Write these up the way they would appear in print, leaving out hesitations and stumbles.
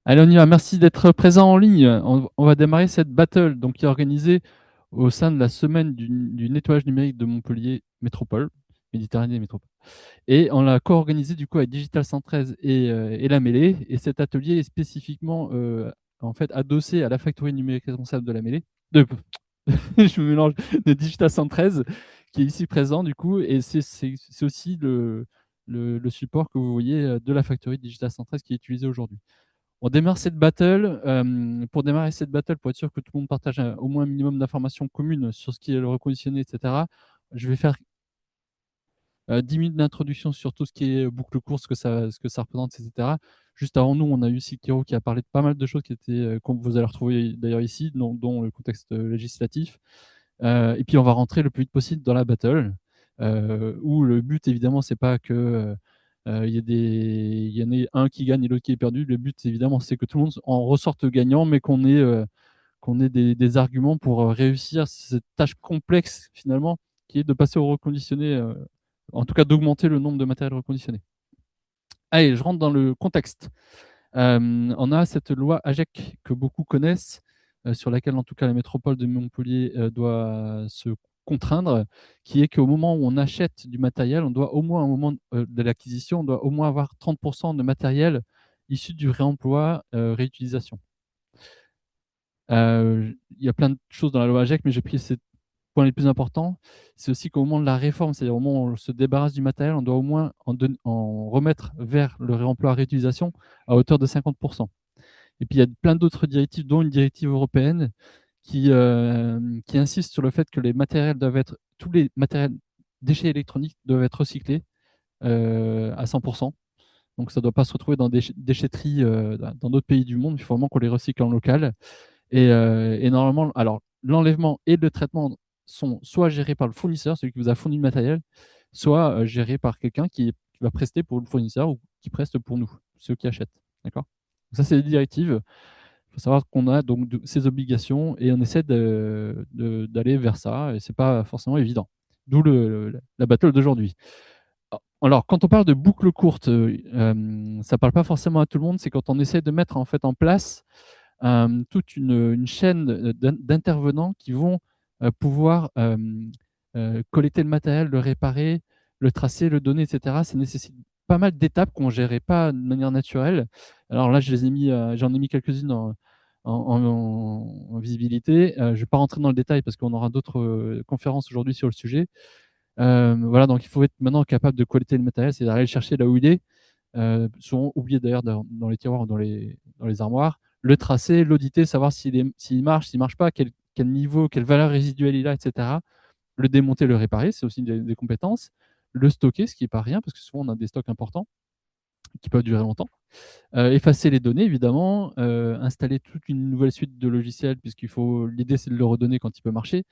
Allez, on y va. Merci d'être présent en ligne. On va démarrer cette battle donc, qui est organisée au sein de la semaine du nettoyage numérique de Montpellier Métropole, Méditerranée Métropole. Et on l'a co-organisé du coup avec Digital 113 et la Mêlée. Et cet atelier est spécifiquement en fait adossé à la factory numérique responsable de la Mêlée. Je me mélange, de Digital 113 qui est ici présent du coup. Et c'est aussi le support que vous voyez de la factory Digital 113 qui est utilisé aujourd'hui. On démarre cette battle. Pour démarrer cette battle, pour être sûr que tout le monde partage au moins un minimum d'informations communes sur ce qui est le reconditionné, etc., je vais faire 10 minutes d'introduction sur tout ce qui est boucle course, ce que ça représente, etc. Juste avant nous, on a eu Sikiro qui a parlé de pas mal de choses qui étaient, comme vous allez retrouver d'ailleurs ici, dont le contexte législatif. Et puis on va rentrer le plus vite possible dans la battle, où le but évidemment c'est pas que il y en ait un qui gagne et l'autre qui est perdu. Le but évidemment c'est que tout le monde en ressorte gagnant, mais qu'on ait des arguments pour réussir cette tâche complexe finalement, qui est de passer au reconditionné, en tout cas d'augmenter le nombre de matériels reconditionnés. Allez, je rentre dans le contexte. On a cette loi AGEC que beaucoup connaissent, sur laquelle en tout cas la métropole de Montpellier doit se contraindre, qui est qu'au moment où on achète du matériel, on doit au moins au moment de l'acquisition, on doit au moins avoir 30% de matériel issu du réemploi, réutilisation. Il y a plein de choses dans la loi AGEC, mais j'ai pris ces points les plus importants. C'est aussi qu'au moment de la réforme, c'est-à-dire au moment où on se débarrasse du matériel, on doit au moins en remettre vers le réemploi réutilisation à hauteur de 50%. Et puis il y a plein d'autres directives, dont une directive européenne qui insiste sur le fait que tous les matériels déchets électroniques doivent être recyclés à 100%. Donc ça ne doit pas se retrouver dans des déchetteries dans d'autres pays du monde. Il faut vraiment qu'on les recycle en local. Et normalement, alors l'enlèvement et le traitement sont soit gérés par le fournisseur, celui qui vous a fourni le matériel, soit gérés par quelqu'un qui va prester pour le fournisseur ou qui preste pour nous, ceux qui achètent. D'accord? Ça, c'est les directives. Il faut savoir qu'on a donc ces obligations et on essaie d'aller vers ça, et c'est pas forcément évident. D'où la battle d'aujourd'hui. Alors, quand on parle de boucle courte, ça parle pas forcément à tout le monde. C'est quand on essaie de mettre en fait en place toute une chaîne d'intervenants qui vont pouvoir collecter le matériel, le réparer, le tracer, le donner, etc. Ça nécessite pas mal d'étapes qu'on ne gérait pas de manière naturelle. Alors là, j'en ai mis quelques-unes en visibilité. Je ne vais pas rentrer dans le détail parce qu'on aura d'autres conférences aujourd'hui sur le sujet. Voilà, donc il faut être maintenant capable de collecter le matériel, c'est d'aller le chercher là où il est, souvent oublié d'ailleurs dans les tiroirs ou dans les armoires, le tracer, l'auditer, savoir s'il marche, s'il ne marche pas, quel niveau, quelle valeur résiduelle il a, etc. Le démonter, le réparer, c'est aussi des compétences. Le stocker, ce qui n'est pas rien, parce que souvent on a des stocks importants qui peuvent durer longtemps. Effacer les données, évidemment, installer toute une nouvelle suite de logiciels, l'idée c'est de le redonner quand il peut marcher.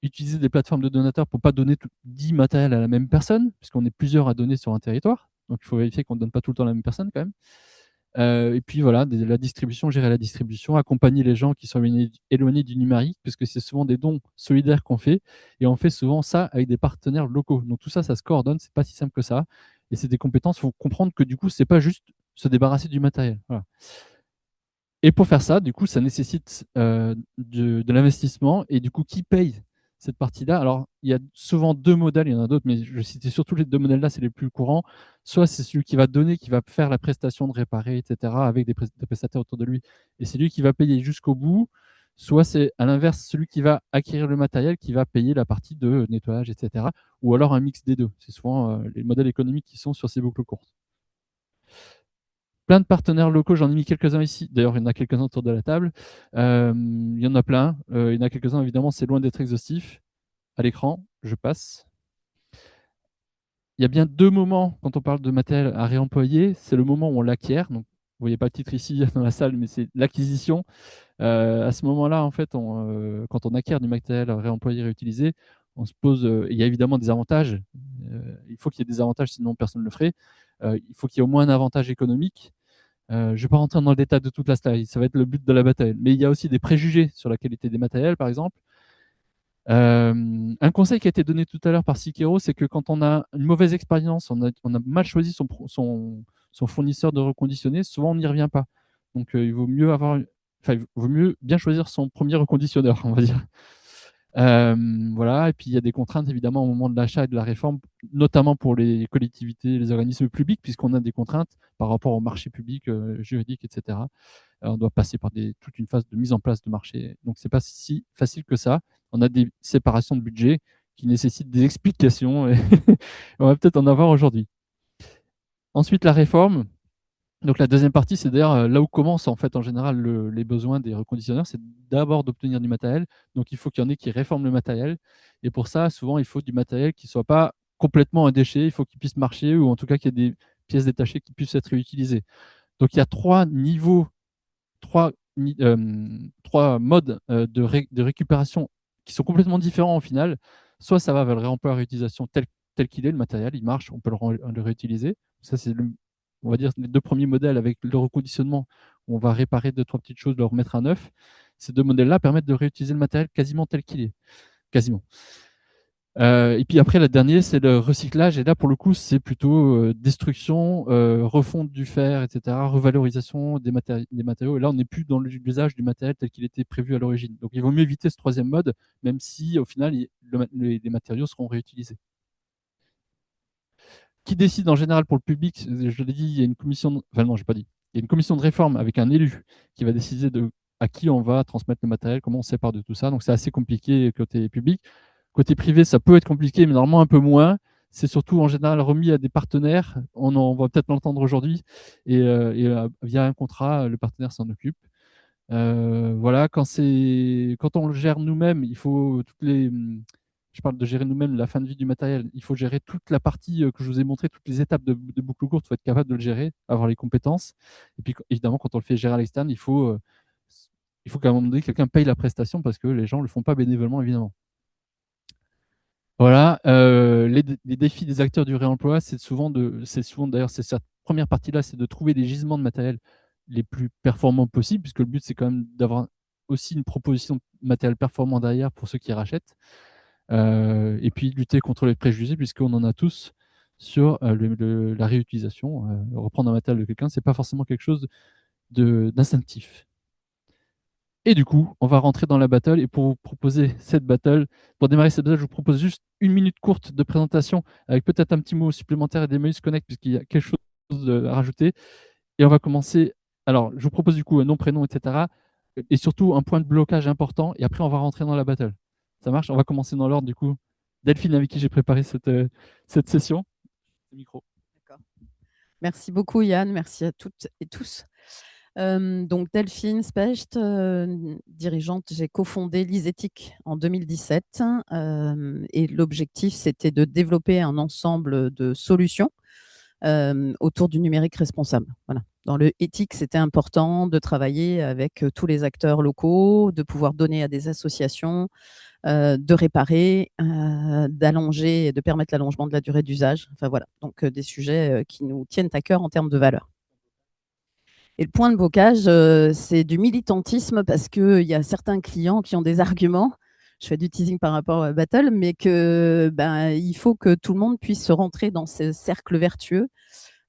Utiliser des plateformes de donateurs pour ne pas donner 10 matériels à la même personne, puisqu'on est plusieurs à donner sur un territoire. Donc il faut vérifier qu'on ne donne pas tout le temps à la même personne quand même. Et puis voilà, la distribution, gérer la distribution, accompagner les gens qui sont éloignés du numérique, puisque c'est souvent des dons solidaires qu'on fait, et on fait souvent ça avec des partenaires locaux. Donc tout ça, ça se coordonne, c'est pas si simple que ça. Et c'est des compétences, il faut comprendre que du coup, c'est pas juste se débarrasser du matériel. Voilà. Et pour faire ça, du coup, ça nécessite de l'investissement. Et du coup, qui paye cette partie-là? Alors, il y a souvent deux modèles, il y en a d'autres, mais je citais surtout les deux modèles-là, c'est les plus courants. Soit c'est celui qui va donner, qui va faire la prestation de réparer, etc., avec des prestataires autour de lui, et c'est lui qui va payer jusqu'au bout. Soit c'est à l'inverse, celui qui va acquérir le matériel, qui va payer la partie de nettoyage, etc. Ou alors un mix des deux. C'est souvent les modèles économiques qui sont sur ces boucles courtes. Plein de partenaires locaux, j'en ai mis quelques-uns ici. D'ailleurs, il y en a quelques-uns autour de la table. Il y en a plein. Il y en a quelques-uns, évidemment, c'est loin d'être exhaustif. À l'écran, je passe. Il y a bien deux moments quand on parle de matériel à réemployer. C'est le moment où on l'acquiert. Donc, vous voyez pas le titre ici dans la salle, mais c'est l'acquisition. À ce moment-là, en fait, quand on acquiert du matériel réemployé, réutilisé, on se pose. Il y a évidemment des avantages. Il faut qu'il y ait des avantages, sinon personne ne le ferait. Il faut qu'il y ait au moins un avantage économique. Je ne vais pas rentrer dans le détail de toute la slide, ça va être le but de la bataille. Mais il y a aussi des préjugés sur la qualité des matériels, par exemple. Un conseil qui a été donné tout à l'heure par Sikero, c'est que quand on a une mauvaise expérience, on a mal choisi son fournisseur de reconditionné, souvent on n'y revient pas. Donc, il vaut mieux il vaut mieux bien choisir son premier reconditionneur, on va dire. Voilà, et puis il y a des contraintes évidemment au moment de l'achat et de la réforme, notamment pour les collectivités, les organismes publics, puisqu'on a des contraintes par rapport au marché public, juridique, etc. On doit passer par toute une phase de mise en place de marché. Donc, c'est pas si facile que ça. On a des séparations de budget qui nécessitent des explications et on va peut-être en avoir aujourd'hui. Ensuite, la réforme. Donc, la deuxième partie, c'est d'ailleurs là où commencent en fait en général les besoins des reconditionneurs, c'est d'abord d'obtenir du matériel. Donc, il faut qu'il y en ait qui réforment le matériel. Et pour ça, souvent, il faut du matériel qui ne soit pas complètement un déchet. Il faut qu'il puisse marcher ou en tout cas qu'il y ait des pièces détachées qui puissent être réutilisées. Donc, il y a trois niveaux, trois, trois modes de récupération qui sont complètement différents au final. Soit ça va vers le réemploi, réutilisation tel qu'il est, le matériel, il marche, on peut le réutiliser. Ça, c'est on va dire les deux premiers modèles avec le reconditionnement, où on va réparer deux, trois petites choses, le remettre à neuf. Ces deux modèles-là permettent de réutiliser le matériel quasiment tel qu'il est. Quasiment. Et puis après, la dernière, c'est le recyclage. Et là, pour le coup, c'est plutôt destruction, refonte du fer, etc., revalorisation des matériaux. Et là, on n'est plus dans l'usage du matériel tel qu'il était prévu à l'origine. Donc, il vaut mieux éviter ce troisième mode, même si, au final, les matériaux seront réutilisés. Qui décide en général pour le public? Je l'ai dit, il y a une commission. Enfin, non, je n'ai pas dit. Il y a une commission de réforme avec un élu qui va décider à qui on va transmettre le matériel, comment on sépare de tout ça. Donc, c'est assez compliqué côté public. Côté privé, ça peut être compliqué, mais normalement un peu moins. C'est surtout en général remis à des partenaires. On va peut-être l'entendre aujourd'hui. Via un contrat, le partenaire s'en occupe. Voilà, quand on le gère nous-mêmes, il faut je parle de gérer nous-mêmes la fin de vie du matériel. Il faut gérer toute la partie que je vous ai montré, toutes les étapes de boucle courte. Il faut être capable de le gérer, avoir les compétences. Et puis, évidemment, quand on le fait gérer à l'externe, il faut qu'à un moment donné, quelqu'un paye la prestation parce que les gens ne le font pas bénévolement, évidemment. Voilà, les défis des acteurs du réemploi, c'est souvent d'ailleurs, c'est cette première partie-là, c'est de trouver des gisements de matériel les plus performants possibles, puisque le but, c'est quand même d'avoir aussi une proposition de matériel performant derrière pour ceux qui rachètent. Et puis lutter contre les préjugés, puisqu'on en a tous sur la réutilisation. Reprendre un matériel de quelqu'un, c'est pas forcément quelque chose d'instinctif. Et du coup, on va rentrer dans la battle. Et pour vous proposer cette battle, pour démarrer cette battle, je vous propose juste une minute courte de présentation avec peut-être un petit mot supplémentaire d'Emmaüs Connect, puisqu'il y a quelque chose à rajouter. Et on va commencer. Alors, je vous propose du coup un nom, prénom, etc. Et surtout un point de blocage important. Et après, on va rentrer dans la battle. Ça marche? On va commencer dans l'ordre du coup. Delphine, avec qui j'ai préparé cette session. Micro. D'accord. Merci beaucoup, Yann. Merci à toutes et tous. Donc Delphine Specht, dirigeante, j'ai cofondé l'ISEThic en 2017 et l'objectif c'était de développer un ensemble de solutions autour du numérique responsable. Voilà. Dans le éthique, c'était important de travailler avec tous les acteurs locaux, de pouvoir donner à des associations, de réparer, d'allonger et de permettre l'allongement de la durée d'usage. Enfin voilà, donc des sujets qui nous tiennent à cœur en termes de valeur. Et le point de blocage, c'est du militantisme parce qu'il y a certains clients qui ont des arguments. Je fais du teasing par rapport à Battle, mais il faut que tout le monde puisse se rentrer dans ce cercle vertueux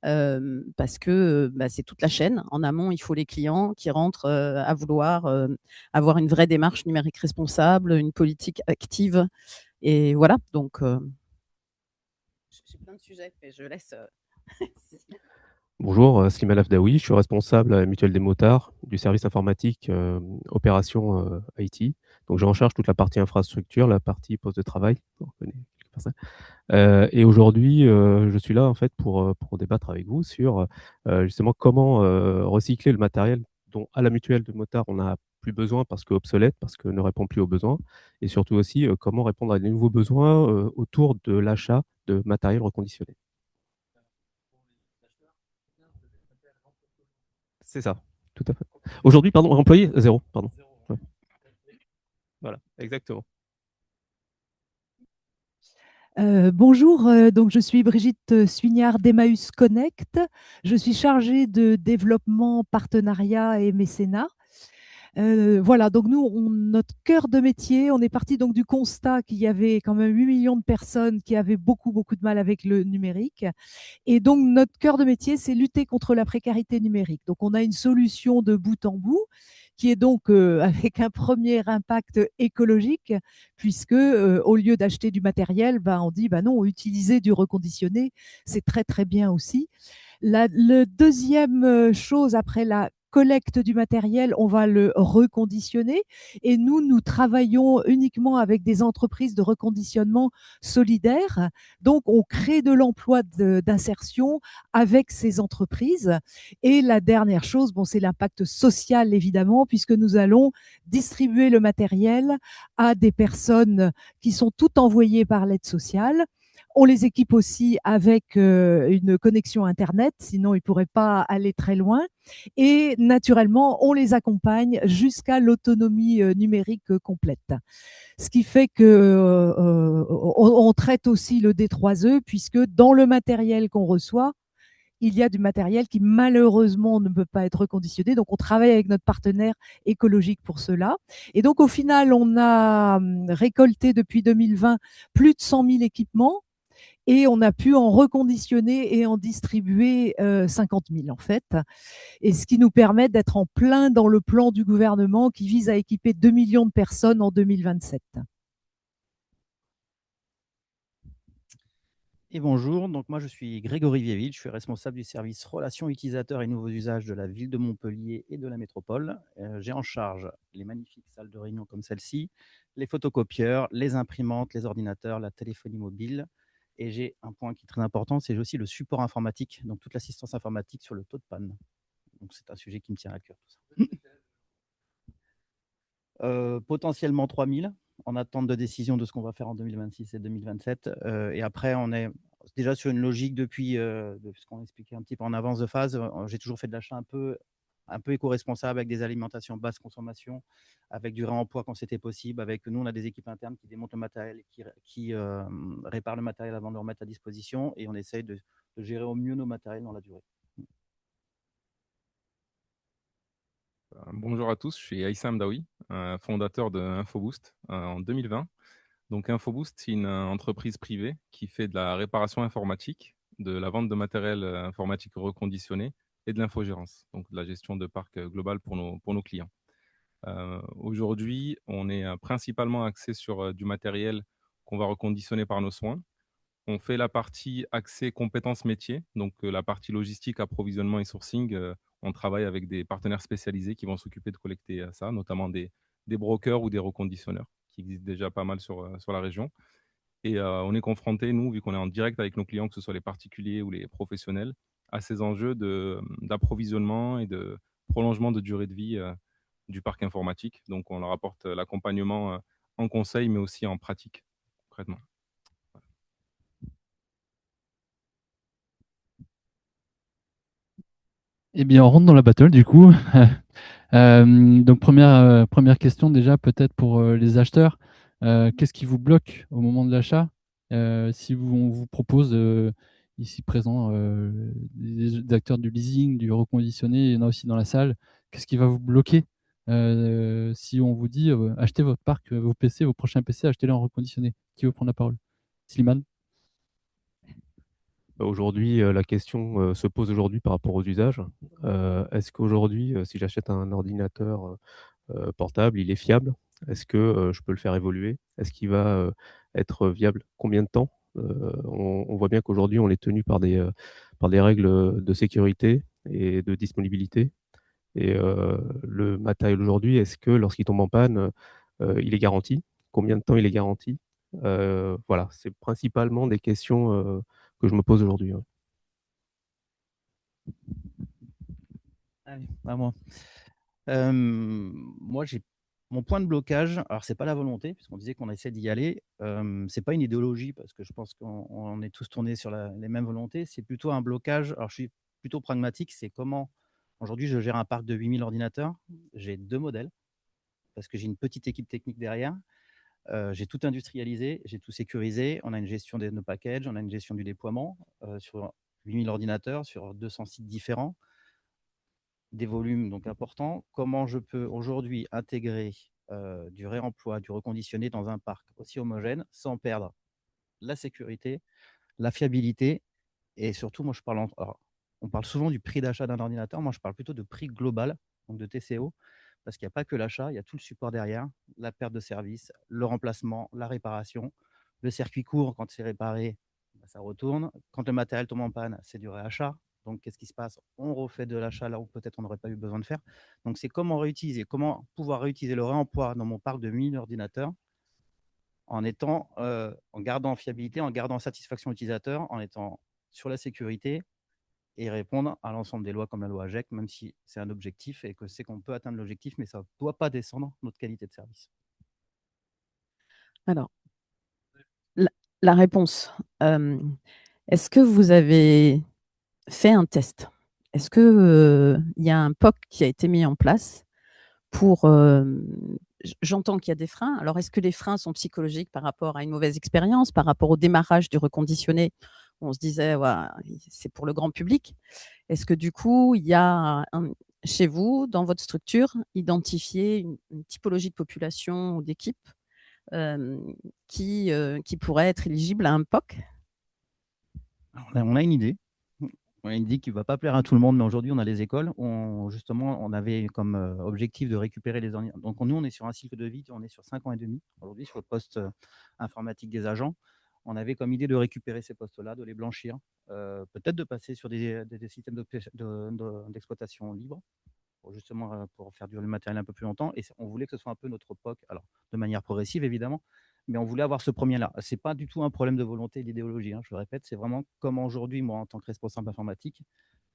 parce que c'est toute la chaîne. En amont, il faut les clients qui rentrent à vouloir avoir une vraie démarche numérique responsable, une politique active. Et voilà, donc j'ai plein de sujets, mais je laisse. Bonjour, Slimane Afdaoui, je suis responsable à la Mutuelle des Motards du service informatique opération IT. Donc j'ai en charge toute la partie infrastructure, la partie poste de travail. On connaît quelques personnes. Et aujourd'hui, je suis là en fait pour débattre avec vous sur justement comment recycler le matériel dont à la Mutuelle de Motards on n'a plus besoin parce que obsolète, parce que ne répond plus aux besoins, et surtout aussi comment répondre à des nouveaux besoins autour de l'achat de matériel reconditionné. C'est ça, tout à fait. Aujourd'hui, pardon, employé, 0, pardon. Ouais. Voilà, exactement. Bonjour, donc je suis Brigitte Suignard d'Emmaüs Connect. Je suis chargée de développement, partenariat et mécénat. Voilà, donc nous, notre cœur de métier, on est parti donc du constat qu'il y avait quand même 8 millions de personnes qui avaient beaucoup, beaucoup de mal avec le numérique. Et donc, notre cœur de métier, c'est lutter contre la précarité numérique. Donc, on a une solution de bout en bout qui est donc avec un premier impact écologique, puisque au lieu d'acheter du matériel, on dit non, utiliser du reconditionné, c'est très très bien aussi. Le deuxième chose après la collecte du matériel, on va le reconditionner. Et nous travaillons uniquement avec des entreprises de reconditionnement solidaire. Donc, on crée de l'emploi d'insertion avec ces entreprises. Et la dernière chose, c'est l'impact social, évidemment, puisque nous allons distribuer le matériel à des personnes qui sont toutes envoyées par l'aide sociale. On les équipe aussi avec une connexion Internet, sinon ils ne pourraient pas aller très loin. Et naturellement, on les accompagne jusqu'à l'autonomie numérique complète. Ce qui fait qu'on traite aussi le D3E, puisque dans le matériel qu'on reçoit, il y a du matériel qui malheureusement ne peut pas être reconditionné. Donc, on travaille avec notre partenaire écologique pour cela. Et donc, au final, on a récolté depuis 2020 plus de 100 000 équipements et on a pu en reconditionner et en distribuer 50 000 en fait. Et ce qui nous permet d'être en plein dans le plan du gouvernement qui vise à équiper 2 millions de personnes en 2027. Et bonjour, donc moi je suis Grégory Viéville, je suis responsable du service relations utilisateurs et nouveaux usages de la ville de Montpellier et de la métropole. J'ai en charge les magnifiques salles de réunion comme celle-ci, les photocopieurs, les imprimantes, les ordinateurs, la téléphonie mobile. Et j'ai un point qui est très important, c'est aussi le support informatique, donc toute l'assistance informatique sur le taux de panne. Donc c'est un sujet qui me tient à cœur. Tout ça. Potentiellement 3000 en attente de décision de ce qu'on va faire en 2026 et 2027. Et après, on est déjà sur une logique depuis ce qu'on expliquait un petit peu en avance de phase. J'ai toujours fait de l'achat un peu éco-responsable avec des alimentations basse consommation, avec du réemploi quand c'était possible. Avec nous, on a des équipes internes qui démontent le matériel et qui réparent le matériel avant de le remettre à disposition. Et on essaye de gérer au mieux nos matériels dans la durée. Bonjour à tous, je suis Aïssam Daoui, fondateur de Infoboost en 2020. Donc Infoboost, c'est une entreprise privée qui fait de la réparation informatique, de la vente de matériel informatique reconditionné et de l'infogérance, donc de la gestion de parc global pour nos clients. Aujourd'hui, on est principalement axé sur du matériel qu'on va reconditionner par nos soins. On fait la partie accès compétences métiers, donc la partie logistique, approvisionnement et sourcing. On travaille avec des partenaires spécialisés qui vont s'occuper de collecter ça, notamment des brokers ou des reconditionneurs qui existent déjà pas mal sur la région. Et on est confronté, nous, vu qu'on est en direct avec nos clients, que ce soit les particuliers ou les professionnels, à ces enjeux d'approvisionnement et de prolongement de durée de vie du parc informatique. Donc, on leur apporte l'accompagnement en conseil, mais aussi en pratique, concrètement. Eh bien, on rentre dans la battle du coup. Donc, première question déjà, peut-être pour les acheteurs. Qu'est-ce qui vous bloque au moment de l'achat? Si on vous propose, ici présent, des acteurs du leasing, du reconditionné, il y en a aussi dans la salle, qu'est-ce qui va vous bloquer si on vous dit achetez votre parc, vos PC, vos prochains PC, achetez-les en reconditionné? Qui veut prendre la parole? Slimane? Aujourd'hui, la question se pose aujourd'hui par rapport aux usages. Est-ce qu'aujourd'hui, si j'achète un ordinateur portable, il est fiable? Est-ce que je peux le faire évoluer? Est-ce qu'il va être viable? Combien de temps? On voit bien qu'aujourd'hui, on est tenu par des règles de sécurité et de disponibilité. Et le matériel aujourd'hui, est-ce que lorsqu'il tombe en panne, il est garanti? Combien de temps il est garanti? Voilà, c'est principalement des questions que je me pose aujourd'hui. Allez, à moi. Moi, mon point de blocage, alors c'est pas la volonté, puisqu'on disait qu'on essaie d'y aller. C'est pas une idéologie, parce que je pense qu'on est tous tournés sur les mêmes volontés. C'est plutôt un blocage. Alors, je suis plutôt pragmatique. C'est comment aujourd'hui je gère un parc de 8000 ordinateurs. J'ai 2 modèles, parce que j'ai une petite équipe technique derrière. J'ai tout industrialisé, j'ai tout sécurisé. On a une gestion de nos packages, on a une gestion du déploiement sur 8000 ordinateurs, sur 200 sites différents. des volumes donc importants, comment je peux aujourd'hui intégrer du réemploi, du reconditionné dans un parc aussi homogène sans perdre la sécurité, la fiabilité et surtout, moi, alors, on parle souvent du prix d'achat d'un ordinateur. Moi, je parle plutôt de prix global, donc de TCO, parce qu'il n'y a pas que l'achat, il y a tout le support derrière, la perte de service, le remplacement, la réparation, le circuit court, quand c'est réparé, bah, ça retourne. Quand le matériel tombe en panne, c'est du réachat. Donc, qu'est-ce qui se passe? On refait de l'achat là où peut-être on n'aurait pas eu besoin de faire. Donc, c'est comment réutiliser, comment pouvoir réutiliser le réemploi dans mon parc de 1000 ordinateurs en gardant fiabilité, en gardant satisfaction utilisateur, en étant sur la sécurité et répondre à l'ensemble des lois comme la loi AGEC, même si c'est un objectif et que c'est qu'on peut atteindre l'objectif, mais ça ne doit pas descendre notre qualité de service. Alors, la réponse. Est-ce que vous avez fait un test? Est-ce qu'il y a un POC qui a été mis en place pour... J'entends qu'il y a des freins. Alors, est-ce que les freins sont psychologiques par rapport à une mauvaise expérience, par rapport au démarrage du reconditionné? On se disait, ouais, c'est pour le grand public. Est-ce que du coup, il y a chez vous, dans votre structure, identifié une typologie de population ou d'équipe qui pourrait être éligible à un POC? On a une idée. On a une idée qui ne va pas plaire à tout le monde, mais aujourd'hui, on a les écoles. Justement, on avait comme objectif de récupérer les ordinateurs. Donc, nous, on est sur un cycle de vie, on est sur 5 ans et demi aujourd'hui sur le poste informatique des agents. On avait comme idée de récupérer ces postes-là, de les blanchir, peut-être de passer sur des systèmes d'exploitation libre, justement pour faire durer le matériel un peu plus longtemps. Et on voulait que ce soit un peu notre POC, alors de manière progressive évidemment, mais on voulait avoir ce premier-là. Ce n'est pas du tout un problème de volonté et d'idéologie, hein, je le répète, c'est vraiment comment aujourd'hui, moi en tant que responsable informatique,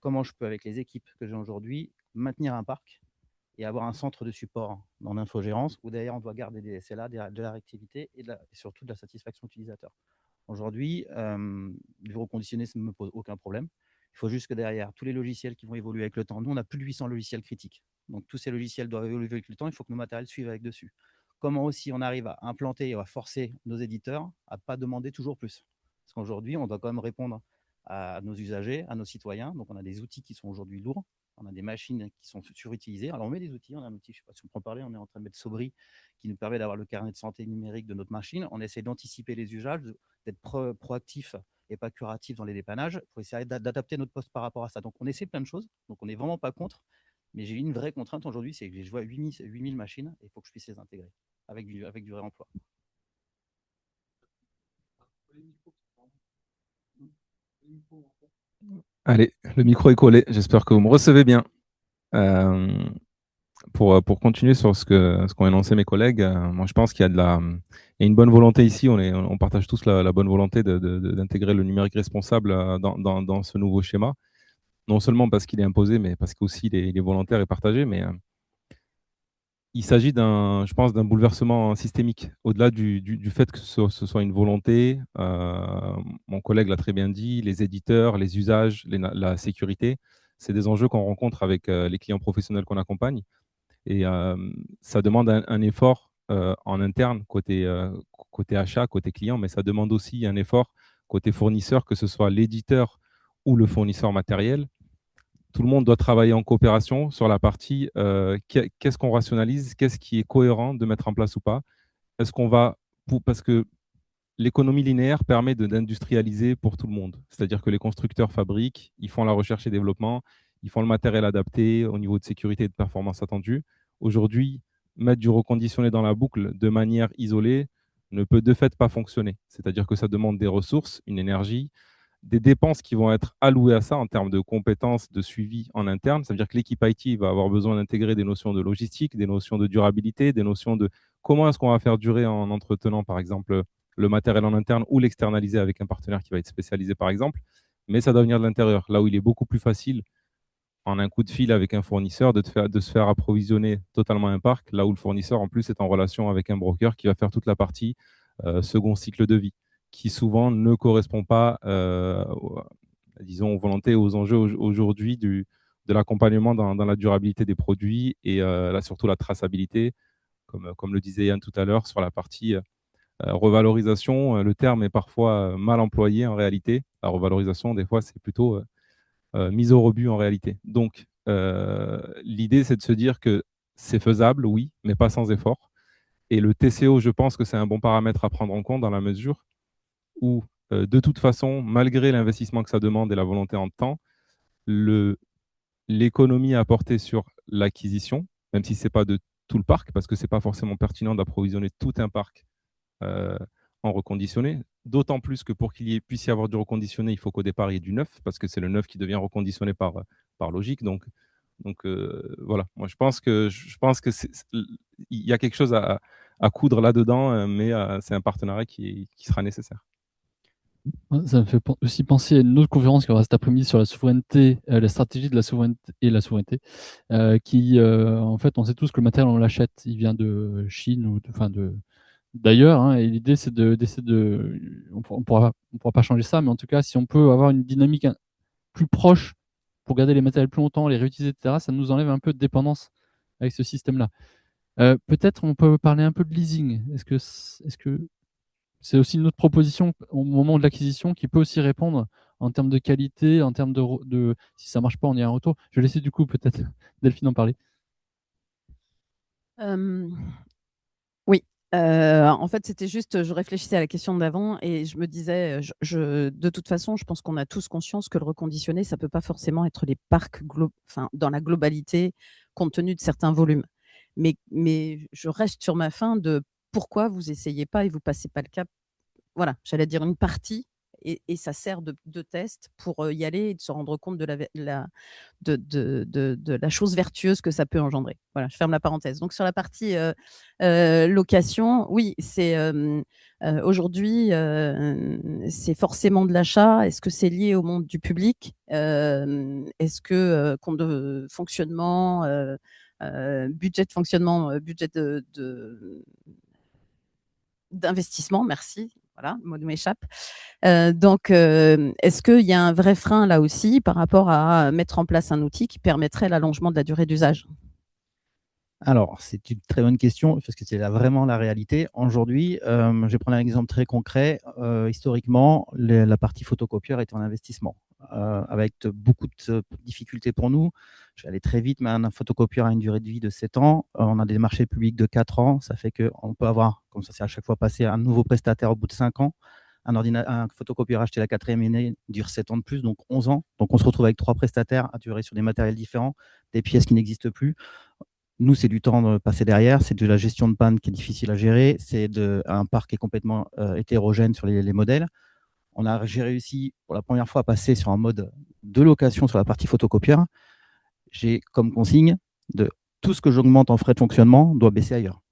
comment je peux avec les équipes que j'ai aujourd'hui maintenir un parc et avoir un centre de support dans l'infogérance où d'ailleurs on doit garder des SLA, de la réactivité et surtout de la satisfaction utilisateur. Aujourd'hui, du reconditionné, ça ne me pose aucun problème. Il faut juste que derrière, tous les logiciels qui vont évoluer avec le temps, nous, on a plus de 800 logiciels critiques. Donc, tous ces logiciels doivent évoluer avec le temps. Il faut que nos matériels suivent avec dessus. Comment aussi on arrive à implanter et à forcer nos éditeurs à ne pas demander toujours plus? Parce qu'aujourd'hui, on doit quand même répondre à nos usagers, à nos citoyens. Donc, on a des outils qui sont aujourd'hui lourds. On a des machines qui sont surutilisées. Alors, on met des outils. On a un outil, je ne sais pas si on peut en parler, on est en train de mettre Sobri qui nous permet d'avoir le carnet de santé numérique de notre machine. On essaie d'anticiper les usages, d'être proactif et pas curatif dans les dépannages. Il faut essayer d'adapter notre poste par rapport à ça. Donc, on essaie plein de choses. Donc, on n'est vraiment pas contre. Mais j'ai une vraie contrainte aujourd'hui, c'est que je vois 8000 machines et il faut que je puisse les intégrer avec du réemploi. Allez, le micro est collé. J'espère que vous me recevez bien. Pour continuer sur ce qu'ont énoncé mes collègues, moi je pense qu'il y a une bonne volonté ici. On partage tous la bonne volonté d'intégrer le numérique responsable dans ce nouveau schéma. Non seulement parce qu'il est imposé, mais parce qu'aussi il est volontaire et partagé. Mais il s'agit je pense, d'un bouleversement systémique. Au-delà du fait que ce soit une volonté, mon collègue l'a très bien dit, les éditeurs, les usages, la sécurité, c'est des enjeux qu'on rencontre avec les clients professionnels qu'on accompagne. Et ça demande un effort en interne, côté achat, côté client, mais ça demande aussi un effort côté fournisseur, que ce soit l'éditeur ou le fournisseur matériel. Tout le monde doit travailler en coopération sur la partie qu'est-ce qu'on rationalise, qu'est-ce qui est cohérent de mettre en place ou pas. Est-ce qu'on va, parce que l'économie linéaire permet d'industrialiser pour tout le monde. C'est-à-dire que les constructeurs fabriquent, ils font la recherche et développement, ils font le matériel adapté au niveau de sécurité et de performance attendue. Aujourd'hui, mettre du reconditionné dans la boucle de manière isolée ne peut de fait pas fonctionner. C'est-à-dire que ça demande des ressources, une énergie, des dépenses qui vont être allouées à ça en termes de compétences, de suivi en interne. Ça veut dire que l'équipe IT va avoir besoin d'intégrer des notions de logistique, des notions de durabilité, des notions de comment est-ce qu'on va faire durer en entretenant, par exemple, le matériel en interne ou l'externaliser avec un partenaire qui va être spécialisé, par exemple. Mais ça doit venir de l'intérieur, là où il est beaucoup plus facile, en un coup de fil avec un fournisseur, de se faire approvisionner totalement un parc, là où le fournisseur, en plus, est en relation avec un broker qui va faire toute la partie second cycle de vie, qui souvent ne correspond pas, disons, aux volontés et aux enjeux aujourd'hui de l'accompagnement dans la durabilité des produits et là, surtout la traçabilité, comme le disait Yann tout à l'heure, sur la partie revalorisation. Le terme est parfois mal employé en réalité. La revalorisation, des fois, c'est plutôt mise au rebut en réalité. Donc, L'idée, c'est de se dire que c'est faisable, oui, mais pas sans effort. Et le TCO, je pense que c'est un bon paramètre à prendre en compte dans la mesure où, de toute façon, malgré l'investissement que ça demande et la volonté en temps, l'économie à apporter sur l'acquisition, même si ce n'est pas de tout le parc, parce que ce n'est pas forcément pertinent d'approvisionner tout un parc en reconditionné, d'autant plus que pour qu'il puisse y avoir du reconditionné, il faut qu'au départ, il y ait du neuf, parce que c'est le neuf qui devient reconditionné par logique. Donc voilà, moi je pense que il y a quelque chose à coudre là-dedans, mais c'est un partenariat qui sera nécessaire. Ça me fait aussi penser à une autre conférence qui aura cet après-midi sur la souveraineté, la stratégie de la souveraineté et la souveraineté, qui, en fait, on sait tous que le matériel, on l'achète, il vient de Chine ou d'ailleurs, hein, et l'idée, c'est d'essayer on pourra pas changer ça, mais en tout cas, si on peut avoir une dynamique plus proche pour garder les matériels plus longtemps, les réutiliser, etc., ça nous enlève un peu de dépendance avec ce système-là. Peut-être on peut parler un peu de leasing. Est-ce que c'est aussi une autre proposition au moment de l'acquisition qui peut aussi répondre en termes de qualité, en termes de si ça marche pas, on y a un retour. Je vais laisser du coup peut-être Delphine en parler. Oui. En fait, c'était juste, je réfléchissais à la question d'avant et je me disais, de toute façon, je pense qu'on a tous conscience que le reconditionné, ça peut pas forcément être les parcs dans la globalité, compte tenu de certains volumes. Mais je reste sur ma fin de pourquoi vous essayez pas et vous passez pas le cap. Voilà, j'allais dire une partie et ça sert de test pour y aller et de se rendre compte de la chose vertueuse que ça peut engendrer. Voilà, je ferme la parenthèse. Donc sur la partie location, oui, c'est aujourd'hui, c'est forcément de l'achat. Est-ce que c'est lié au monde du public? Est-ce que compte de fonctionnement, budget de fonctionnement, budget d'investissement, merci. Voilà, le mot m'échappe. Donc, est-ce qu'il y a un vrai frein là aussi par rapport à mettre en place un outil qui permettrait l'allongement de la durée d'usage? Alors, c'est une très bonne question parce que c'est vraiment la réalité. Aujourd'hui, je vais prendre un exemple très concret. Historiquement, la partie photocopieur était en investissement avec beaucoup de difficultés pour nous. Je vais aller très vite, mais un photocopieur a une durée de vie de 7 ans. On a des marchés publics de 4 ans. Ça fait qu'on peut avoir, comme ça c'est à chaque fois passé, un nouveau prestataire au bout de 5 ans. Un photocopieur acheté la 4e année dure 7 ans de plus, donc 11 ans. Donc on se retrouve avec 3 prestataires à durer sur des matériels différents, des pièces qui n'existent plus. Nous, c'est du temps de passer derrière, c'est de la gestion de panne qui est difficile à gérer, c'est un parc qui est complètement hétérogène sur les modèles. J'ai réussi pour la première fois à passer sur un mode de location sur la partie photocopieur. J'ai comme consigne de tout ce que j'augmente en frais de fonctionnement doit baisser ailleurs.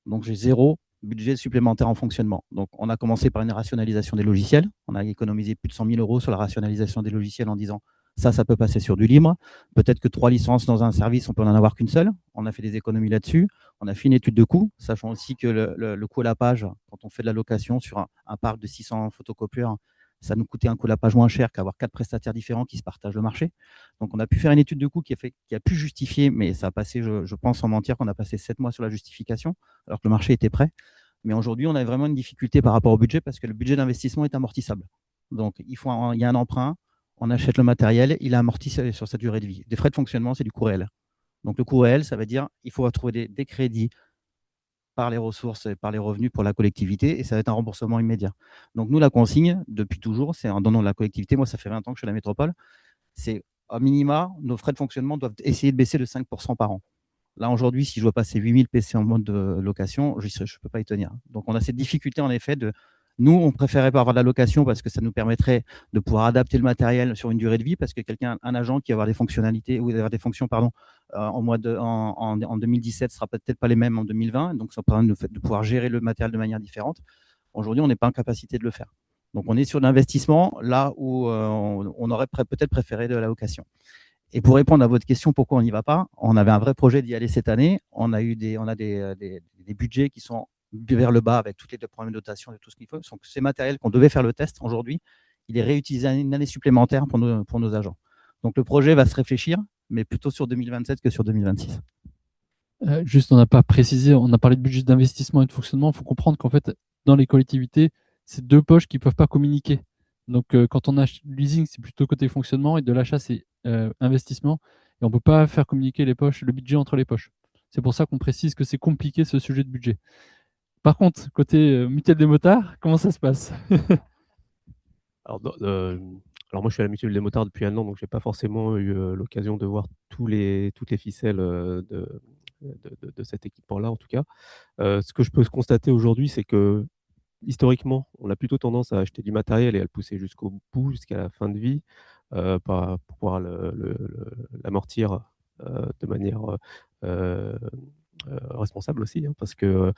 Donc j'ai 0 budget supplémentaire en fonctionnement. Donc on a commencé par une rationalisation des logiciels. On a économisé plus de 100 000 € sur la rationalisation des logiciels en disant ça peut passer sur du libre. Peut-être que 3 licences dans un service, on peut en avoir qu'une seule. On a fait des économies là-dessus. On a fait une étude de coût, sachant aussi que le coût à la page, quand on fait de la location sur un parc de 600 photocopieurs, ça nous coûtait un coût à la page moins cher qu'avoir 4 prestataires différents qui se partagent le marché. Donc, on a pu faire une étude de coût qui a pu justifier, mais ça a passé, je pense sans mentir, qu'on a passé 7 mois sur la justification, alors que le marché était prêt. Mais aujourd'hui, on a vraiment une difficulté par rapport au budget parce que le budget d'investissement est amortissable. Donc, il y a un emprunt, on achète le matériel, il est amorti sur sa durée de vie. Des frais de fonctionnement, c'est du coût réel. Donc, le coût réel, ça veut dire qu'il faut trouver des crédits par les ressources et par les revenus pour la collectivité, et ça va être un remboursement immédiat. Donc nous, la consigne, depuis toujours, c'est en donnant de la collectivité, moi ça fait 20 ans que je suis à la métropole, c'est à minima, nos frais de fonctionnement doivent essayer de baisser de 5% par an. Là, aujourd'hui, si je dois passer 8000 PC en mode de location, je ne peux pas y tenir. Donc on a cette difficulté en effet de... Nous, on préférait pas avoir de la location parce que ça nous permettrait de pouvoir adapter le matériel sur une durée de vie, parce que un agent qui va avoir des fonctionnalités ou avoir des fonctions, en 2017 sera peut-être pas les mêmes en 2020, donc ça permet de pouvoir gérer le matériel de manière différente. Aujourd'hui, on n'est pas en capacité de le faire. Donc on est sur l'investissement là où on aurait peut-être préféré de la location. Et pour répondre à votre question, pourquoi on n'y va pas? On avait un vrai projet d'y aller cette année. On a des budgets qui sont vers le bas avec toutes les problèmes de dotation et tout ce qu'il faut. Donc, ces matériels qu'on devait faire le test aujourd'hui, il est réutilisé une année supplémentaire pour nos agents. Donc le projet va se réfléchir, mais plutôt sur 2027 que sur 2026. Juste, on n'a pas précisé, on a parlé de budget d'investissement et de fonctionnement. Il faut comprendre qu'en fait, dans les collectivités, c'est 2 poches qui ne peuvent pas communiquer. Donc, quand on a du leasing, c'est plutôt côté fonctionnement, et de l'achat, c'est investissement, et on ne peut pas faire communiquer le budget entre les poches. C'est pour ça qu'on précise que c'est compliqué ce sujet de budget. Par contre, côté mutuelle des motards, comment ça se passe? Alors, moi, je suis à la mutuelle des motards depuis 1 an, donc je n'ai pas forcément eu l'occasion de voir toutes les ficelles de cet équipement-là, en tout cas. Ce que je peux constater aujourd'hui, c'est que historiquement, on a plutôt tendance à acheter du matériel et à le pousser jusqu'au bout, jusqu'à la fin de vie, pour pouvoir l'amortir de manière responsable aussi, hein, parce que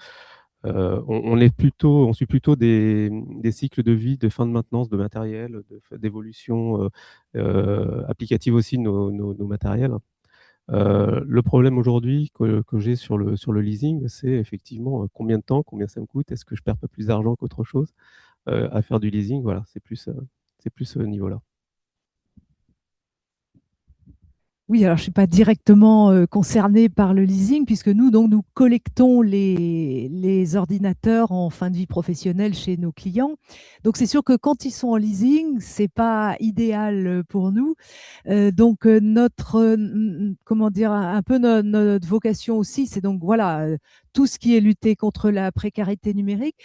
on suit plutôt des cycles de vie, de fin de maintenance de matériel, d'évolution applicative aussi de nos matériels. Le problème aujourd'hui que j'ai sur le leasing, c'est effectivement combien de temps, combien ça me coûte, est-ce que je perds pas plus d'argent qu'autre chose à faire du leasing. Voilà, c'est plus ce niveau-là. Oui, alors je ne suis pas directement concernée par le leasing, puisque nous collectons les ordinateurs en fin de vie professionnelle chez nos clients. Donc, c'est sûr que quand ils sont en leasing, ce n'est pas idéal pour nous. Comment dire, un peu notre vocation aussi, c'est donc voilà, tout ce qui est lutter contre la précarité numérique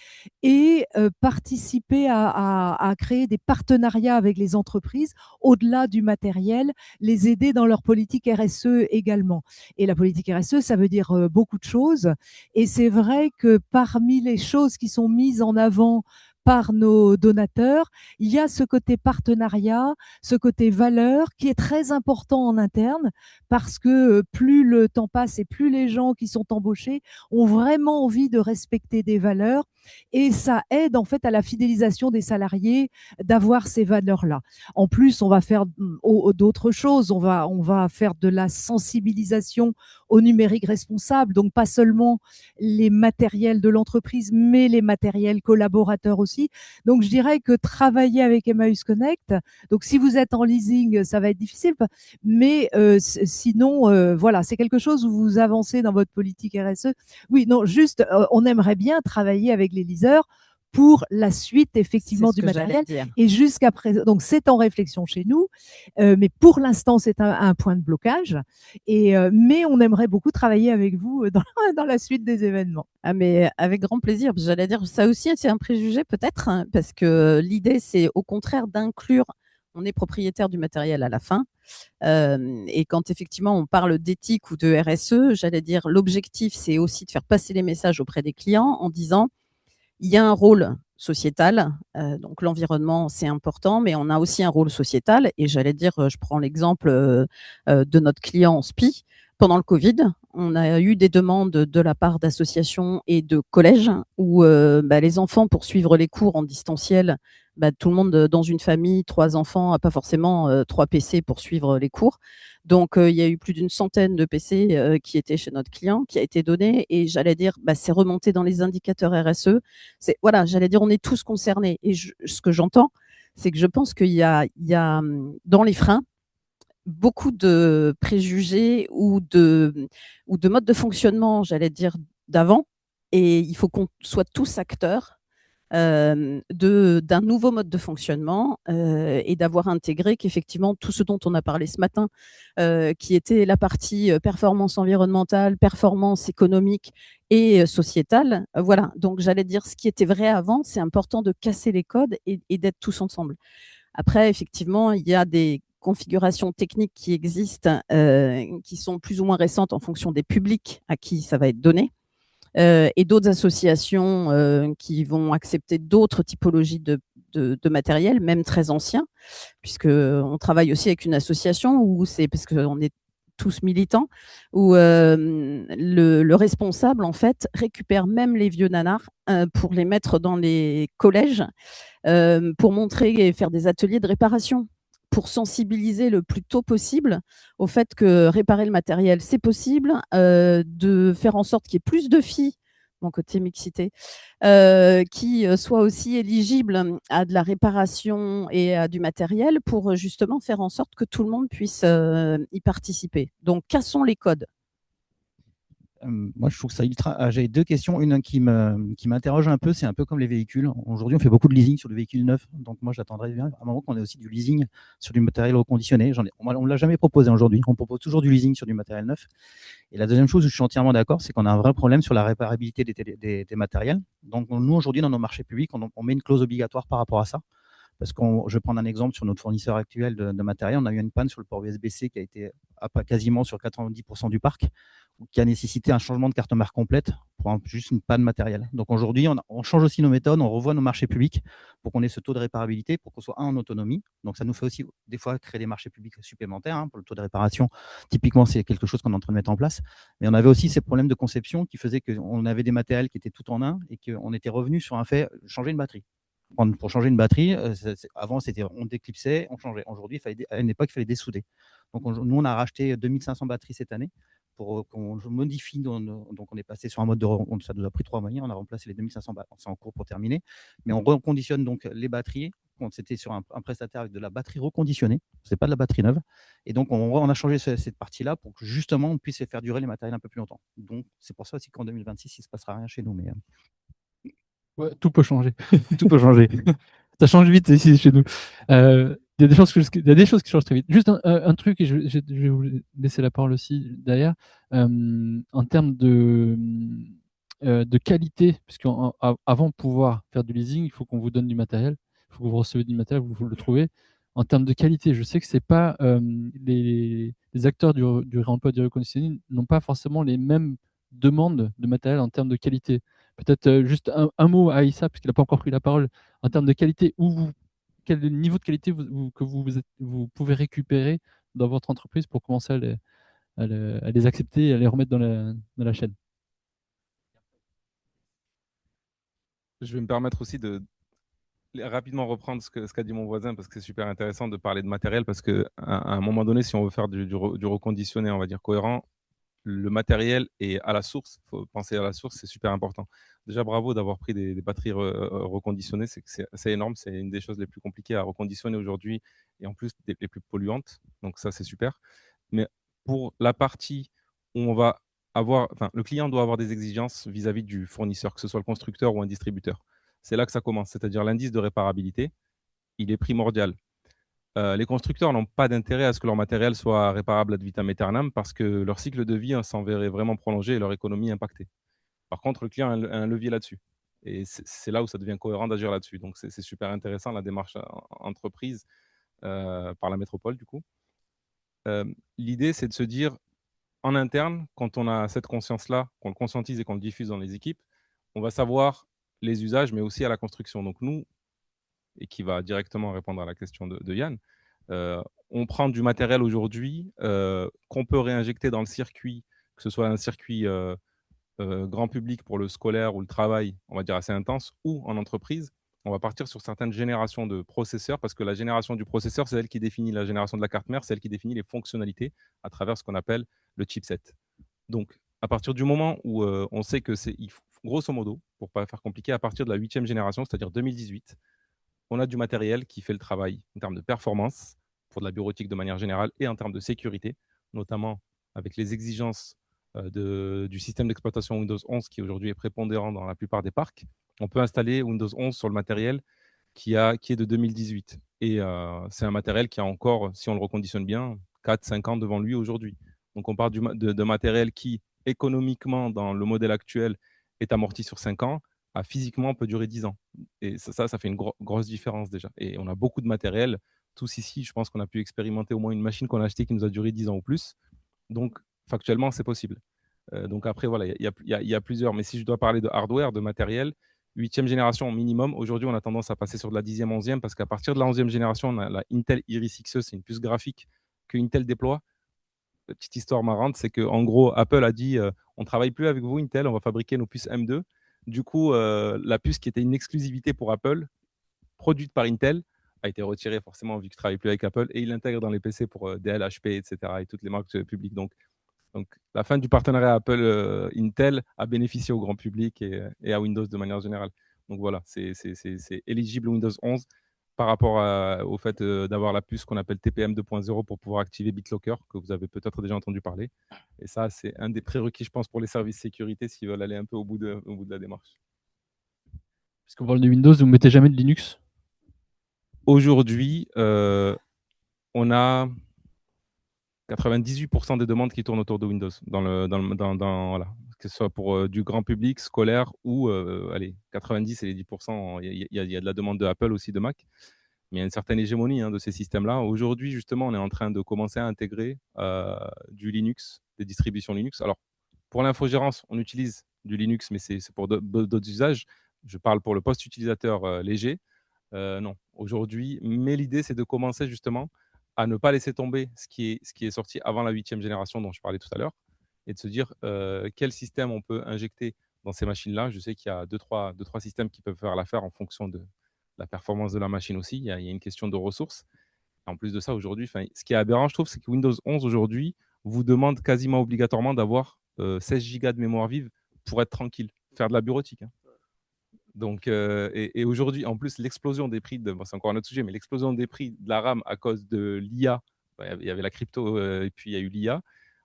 et participer à créer des partenariats avec les entreprises au-delà du matériel, les aider dans leur politique RSE également. Et la politique RSE, ça veut dire beaucoup de choses. Et c'est vrai que parmi les choses qui sont mises en avant par nos donateurs, il y a ce côté partenariat, ce côté valeur qui est très important en interne parce que plus le temps passe et plus les gens qui sont embauchés ont vraiment envie de respecter des valeurs et ça aide en fait à la fidélisation des salariés d'avoir ces valeurs-là. En plus, on va faire d'autres choses, on va faire de la sensibilisation au numérique responsable, donc pas seulement les matériels de l'entreprise, mais les matériels collaborateurs aussi. Donc, je dirais que travailler avec Emmaüs Connect, donc si vous êtes en leasing, ça va être difficile, mais sinon, voilà, c'est quelque chose où vous avancez dans votre politique RSE. Oui, non, juste, on aimerait bien travailler avec les leasers pour la suite effectivement du matériel. Et jusqu'à présent, donc c'est en réflexion chez nous, mais pour l'instant c'est un point de blocage. Mais on aimerait beaucoup travailler avec vous dans la suite des événements. Ah, mais avec grand plaisir. J'allais dire, ça aussi c'est un préjugé peut-être, hein, parce que l'idée c'est au contraire d'inclure. On est propriétaire du matériel à la fin. Et quand effectivement on parle d'éthique ou de RSE, j'allais dire l'objectif c'est aussi de faire passer les messages auprès des clients en disant il y a un rôle sociétal, donc l'environnement c'est important, mais on a aussi un rôle sociétal. Et j'allais dire, je prends l'exemple de notre client SPI. Pendant le Covid, on a eu des demandes de la part d'associations et de collèges où les enfants, pour suivre les cours en distanciel, tout le monde dans une famille, 3 enfants, n'a pas forcément 3 PC pour suivre les cours. Donc, il y a eu plus d'une centaine de PC qui étaient chez notre client, qui a été donné. Et j'allais dire, c'est remonté dans les indicateurs RSE. Voilà, j'allais dire, on est tous concernés. Et ce que j'entends, c'est que je pense qu'il y a dans les freins, beaucoup de préjugés ou de modes de fonctionnement, j'allais dire, d'avant. Et il faut qu'on soit tous acteurs d'un nouveau mode de fonctionnement et d'avoir intégré qu'effectivement tout ce dont on a parlé ce matin, qui était la partie performance environnementale, performance économique et sociétale, voilà. Donc j'allais dire ce qui était vrai avant, c'est important de casser les codes et d'être tous ensemble. Après, effectivement, il y a des configurations techniques qui existent, qui sont plus ou moins récentes en fonction des publics à qui ça va être donné. Et d'autres associations qui vont accepter d'autres typologies de matériel, même très anciens, puisqu'on travaille aussi avec une association où c'est parce qu'on est tous militants, où le responsable, en fait, récupère même les vieux nanars pour les mettre dans les collèges, pour montrer et faire des ateliers de réparation, pour sensibiliser le plus tôt possible au fait que réparer le matériel, c'est possible, de faire en sorte qu'il y ait plus de filles, mon côté mixité, qui soient aussi éligibles à de la réparation et à du matériel pour justement faire en sorte que tout le monde puisse y participer. Donc, cassons les codes. Moi, je trouve ça ultra. J'ai deux questions. Une qui m'interroge un peu, c'est un peu comme les véhicules. Aujourd'hui, on fait beaucoup de leasing sur du véhicule neuf. Donc, moi, j'attendrais bien à un moment qu'on ait aussi du leasing sur du matériel reconditionné. On ne l'a jamais proposé aujourd'hui. On propose toujours du leasing sur du matériel neuf. Et la deuxième chose où je suis entièrement d'accord, c'est qu'on a un vrai problème sur la réparabilité des matériels. Donc, nous, aujourd'hui, dans nos marchés publics, on met une clause obligatoire par rapport à ça. Parce que je vais prendre un exemple sur notre fournisseur actuel de matériel. On a eu une panne sur le port USB-C qui a été quasiment sur 90% du parc, qui a nécessité un changement de carte mère complète pour juste une panne matérielle. Donc aujourd'hui, on change aussi nos méthodes, on revoit nos marchés publics pour qu'on ait ce taux de réparabilité, pour qu'on soit en autonomie. Donc ça nous fait aussi des fois créer des marchés publics supplémentaires pour le taux de réparation. Typiquement, c'est quelque chose qu'on est en train de mettre en place. Mais on avait aussi ces problèmes de conception qui faisaient qu'on avait des matériels qui étaient tout en un et qu'on était revenu sur un fait, changer une batterie. Pour changer une batterie, avant, on déclipsait, on changeait. Aujourd'hui, à une époque, il fallait dessouder. Donc, nous, on a racheté 2500 batteries cette année pour qu'on modifie. Donc, on est passé sur un mode ça nous a pris 3 mois. On a remplacé les 2500 batteries. C'est en cours pour terminer. Mais on reconditionne donc les batteries. C'était sur un prestataire avec de la batterie reconditionnée. Ce n'est pas de la batterie neuve. Et donc, on a changé cette partie-là pour que justement, on puisse faire durer les matériels un peu plus longtemps. Donc, c'est pour ça aussi qu'en 2026, il ne se passera rien chez nous. Mais Ouais, tout peut changer. Tout peut changer. Ça change vite ici chez nous. Il y a des choses il y a des choses qui changent très vite. Juste un truc, et je vais vous laisser la parole aussi derrière. En termes de qualité, puisqu'avant de pouvoir faire du leasing, il faut qu'on vous donne du matériel. Il faut que vous recevez du matériel, vous le trouvez. En termes de qualité, je sais que c'est pas les acteurs du réemploi du reconditioning n'ont pas forcément les mêmes demandes de matériel en termes de qualité. Peut-être juste un mot à Aïssa, puisqu'il n'a pas encore pris la parole, en termes de qualité, quel niveau de qualité que vous pouvez récupérer dans votre entreprise pour commencer à les accepter et à les remettre dans la chaîne. Je vais me permettre aussi de rapidement reprendre ce qu'a dit mon voisin parce que c'est super intéressant de parler de matériel parce qu'à un moment donné, si on veut faire du reconditionné, on va dire cohérent, le matériel est à la source. Il faut penser à la source, c'est super important. Déjà, bravo d'avoir pris des batteries reconditionnées. C'est énorme. C'est une des choses les plus compliquées à reconditionner aujourd'hui et en plus les plus polluantes. Donc ça, c'est super. Mais pour la partie où on va le client doit avoir des exigences vis-à-vis du fournisseur, que ce soit le constructeur ou un distributeur. C'est là que ça commence. C'est-à-dire l'indice de réparabilité, il est primordial. Les constructeurs n'ont pas d'intérêt à ce que leur matériel soit réparable ad vitam aeternam parce que leur cycle de vie s'en verrait vraiment prolongé et leur économie impactée. Par contre, le client a un levier là-dessus. Et c'est là où ça devient cohérent d'agir là-dessus. Donc, c'est super intéressant la démarche entreprise par la métropole, du coup. L'idée, c'est de se dire, en interne, quand on a cette conscience-là, qu'on le conscientise et qu'on le diffuse dans les équipes, on va savoir les usages, mais aussi à la construction. Donc, nous, et qui va directement répondre à la question de Yann, on prend du matériel aujourd'hui qu'on peut réinjecter dans le circuit, que ce soit un circuit grand public pour le scolaire ou le travail, on va dire assez intense, ou en entreprise. On va partir sur certaines générations de processeurs parce que la génération du processeur, c'est elle qui définit la génération de la carte mère, c'est elle qui définit les fonctionnalités à travers ce qu'on appelle le chipset. Donc, à partir du moment où on sait que c'est, grosso modo, pour ne pas faire compliqué, à partir de la 8e génération, c'est-à-dire 2018, on a du matériel qui fait le travail en termes de performance pour de la bureautique de manière générale et en termes de sécurité, notamment avec les exigences du système d'exploitation Windows 11 qui aujourd'hui est prépondérant dans la plupart des parcs. On peut installer Windows 11 sur le matériel qui est de 2018. Et c'est un matériel qui a encore, si on le reconditionne bien, 4-5 ans devant lui aujourd'hui. Donc on parle de matériel qui, économiquement, dans le modèle actuel, est amorti sur 5 ans, physiquement peut durer 10 ans. Et ça fait une grosse différence déjà. Et on a beaucoup de matériel. Tous ici, je pense qu'on a pu expérimenter au moins une machine qu'on a achetée qui nous a duré 10 ans ou plus. Donc, factuellement, c'est possible. Donc après, voilà, il y a plusieurs. Mais si je dois parler de hardware, de matériel, 8e génération minimum. Aujourd'hui, on a tendance à passer sur de la 10e, 11e parce qu'à partir de la 11e génération, on a la Intel Iris Xe, c'est une puce graphique que Intel déploie. Petite histoire marrante, c'est qu'en gros, Apple a dit on ne travaille plus avec vous, Intel, on va fabriquer nos puces M2. Du coup, la puce qui était une exclusivité pour Apple, produite par Intel, a été retirée forcément vu que je ne travaille plus avec Apple et il l'intègre dans les PC pour Dell, HP, etc. et toutes les marques publiques. Donc, la fin du partenariat Apple-Intel a bénéficié au grand public et à Windows de manière générale. Donc voilà, c'est éligible Windows 11 par rapport au fait d'avoir la puce qu'on appelle TPM 2.0 pour pouvoir activer BitLocker, que vous avez peut-être déjà entendu parler. Et ça, c'est un des prérequis, je pense, pour les services sécurité s'ils veulent aller un peu au bout de la démarche. Parce qu'on parle de Windows, vous ne mettez jamais de Linux? Aujourd'hui, on a 98% des demandes qui tournent autour de Windows, voilà. Que ce soit pour du grand public, scolaire ou, allez, 90 et les 10%, il y a de la demande de Apple aussi, de Mac. Mais il y a une certaine hégémonie de ces systèmes-là. Aujourd'hui, justement, on est en train de commencer à intégrer du Linux, des distributions Linux. Alors, pour l'infogérance, on utilise du Linux, mais c'est pour d'autres usages. Je parle pour le post-utilisateur léger. Non, aujourd'hui, mais l'idée, c'est de commencer justement à ne pas laisser tomber ce qui est sorti avant la 8e génération dont je parlais tout à l'heure, et de se dire quel système on peut injecter dans ces machines-là. Je sais qu'il y a deux, trois systèmes qui peuvent faire l'affaire en fonction de la performance de la machine aussi. Il y a une question de ressources. En plus de ça, aujourd'hui, ce qui est aberrant, je trouve, c'est que Windows 11 aujourd'hui vous demande quasiment obligatoirement d'avoir 16 Go de mémoire vive pour être tranquille, faire de la bureautique. Donc, et aujourd'hui, en plus, l'explosion des prix, c'est encore un autre sujet, mais l'explosion des prix de la RAM à cause de l'IA, il y avait la crypto et puis il y a eu l'IA.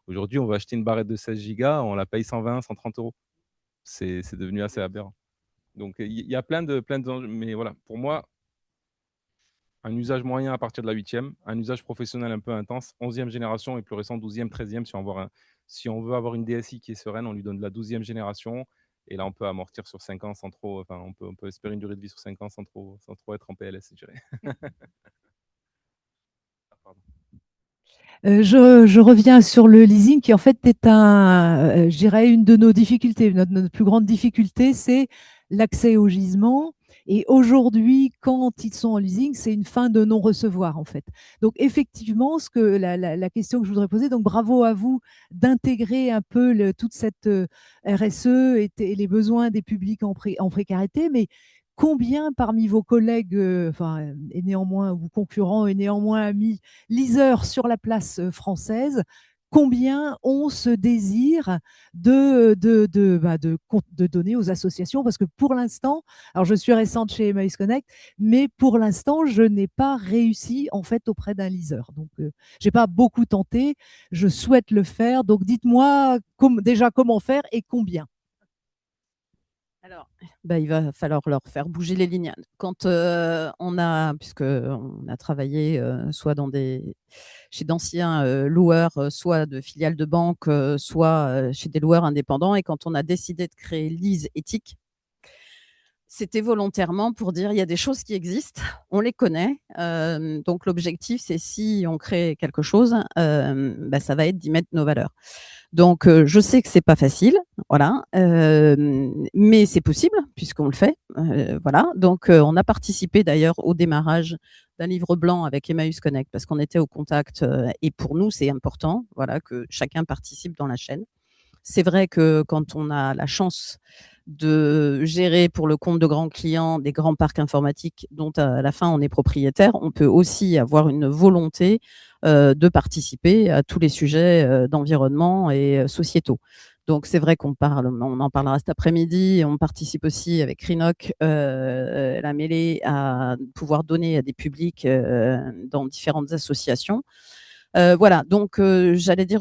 Aujourd'hui, on va acheter une barrette de 16 Go, on la paye 120, 130 euros. C'est devenu assez aberrant. Donc, il y a plein de enjeux, mais voilà, pour moi, un usage moyen à partir de la 8e, un usage professionnel un peu intense, 11e génération et plus récent, 12e, 13e. Si on veut avoir une DSI qui est sereine, on lui donne la 12e génération. Et là, on peut amortir sur 5 ans sans trop. Enfin, on peut espérer une durée de vie sur 5 ans sans trop être en PLS, je dirais. Je reviens sur le leasing qui en fait est je dirais une de nos difficultés. Notre plus grande difficulté, c'est l'accès au gisement. Et aujourd'hui, quand ils sont en leasing, c'est une fin de non-recevoir en fait. Donc effectivement, la question que je voudrais poser, donc bravo à vous d'intégrer un peu toute cette RSE et les besoins des publics en précarité, mais combien parmi vos collègues, et néanmoins, ou concurrents et néanmoins amis, liseurs sur la place française, combien ont ce désir de donner aux associations? Parce que pour l'instant, alors je suis récente chez Emmaüs Connect, mais pour l'instant, je n'ai pas réussi en fait auprès d'un liseur. Donc, je n'ai pas beaucoup tenté. Je souhaite le faire. Donc, dites-moi déjà comment faire et combien. Alors, il va falloir leur faire bouger les lignes. Quand puisqu'on a travaillé soit chez d'anciens loueurs, soit de filiales de banque, soit chez des loueurs indépendants, et quand on a décidé de créer Lise Éthique, c'était volontairement pour dire il y a des choses qui existent, on les connaît. Donc l'objectif, c'est si on crée quelque chose, ça va être d'y mettre nos valeurs. Donc, je sais que c'est pas facile, voilà, mais c'est possible puisqu'on le fait, voilà. Donc, on a participé d'ailleurs au démarrage d'un livre blanc avec Emmaüs Connect parce qu'on était au contact et pour nous, c'est important, voilà, que chacun participe dans la chaîne. C'est vrai que quand on a la chance de gérer pour le compte de grands clients des grands parcs informatiques dont à la fin on est propriétaire, on peut aussi avoir une volonté de participer à tous les sujets d'environnement et sociétaux. Donc c'est vrai on en parlera cet après-midi. On participe aussi avec Rinoc, la mêlée, à pouvoir donner à des publics dans différentes associations. Voilà, donc j'allais dire,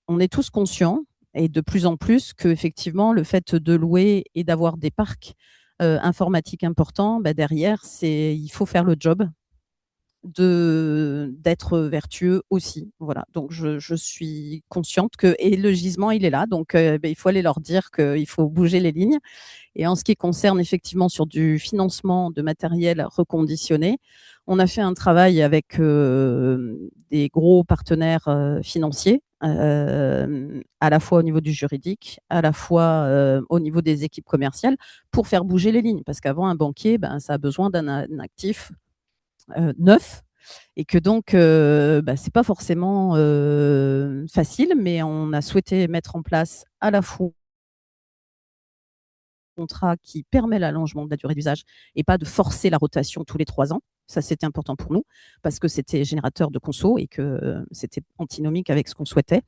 on est tous conscients, et de plus en plus, qu'effectivement, le fait de louer et d'avoir des parcs informatiques importants, derrière, il faut faire le job d'être vertueux aussi. Voilà. Donc, je suis consciente et le gisement, il est là. Donc, il faut aller leur dire qu'il faut bouger les lignes. Et en ce qui concerne effectivement sur du financement de matériel reconditionné, on a fait un travail avec des gros partenaires financiers, à la fois au niveau du juridique, à la fois au niveau des équipes commerciales, pour faire bouger les lignes. Parce qu'avant, un banquier, ça a besoin d'un actif neuf, et que donc, c'est pas forcément facile, mais on a souhaité mettre en place à la fois contrat qui permet l'allongement de la durée d'usage et pas de forcer la rotation tous les 3 ans. Ça, c'était important pour nous parce que c'était générateur de conso et que c'était antinomique avec ce qu'on souhaitait.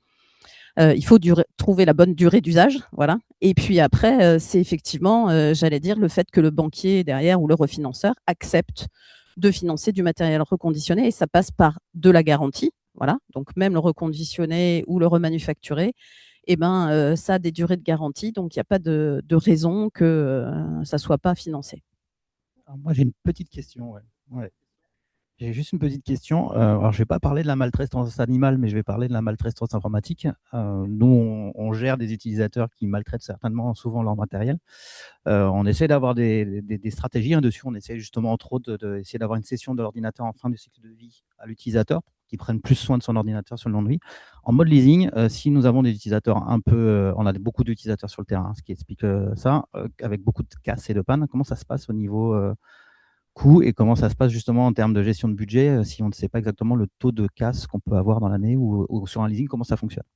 Il faut trouver la bonne durée d'usage, voilà. Et puis après, c'est effectivement, j'allais dire, le fait que le banquier derrière ou le refinanceur accepte de financer du matériel reconditionné, et ça passe par de la garantie, voilà. Donc même le reconditionné ou le remanufacturé, ça a des durées de garantie, donc il n'y a pas de raison que ça ne soit pas financé. Alors moi, j'ai une petite question. Ouais. J'ai juste une petite question. Alors, je ne vais pas parler de la maltraitance animale, mais je vais parler de la maltraitance informatique. Nous, on gère des utilisateurs qui maltraitent certainement souvent leur matériel. On essaie d'avoir des stratégies dessus. On essaie justement, entre autres, d'essayer d'avoir une session de l'ordinateur en fin de cycle de vie à l'utilisateur, qui prenne plus soin de son ordinateur sur le long de vie. En mode leasing, si nous avons des utilisateurs on a beaucoup d'utilisateurs sur le terrain, ce qui explique ça, avec beaucoup de casses et de pannes, comment ça se passe au niveau coût et comment ça se passe justement en termes de gestion de budget si on ne sait pas exactement le taux de casse qu'on peut avoir dans l'année ou sur un leasing, comment ça fonctionne?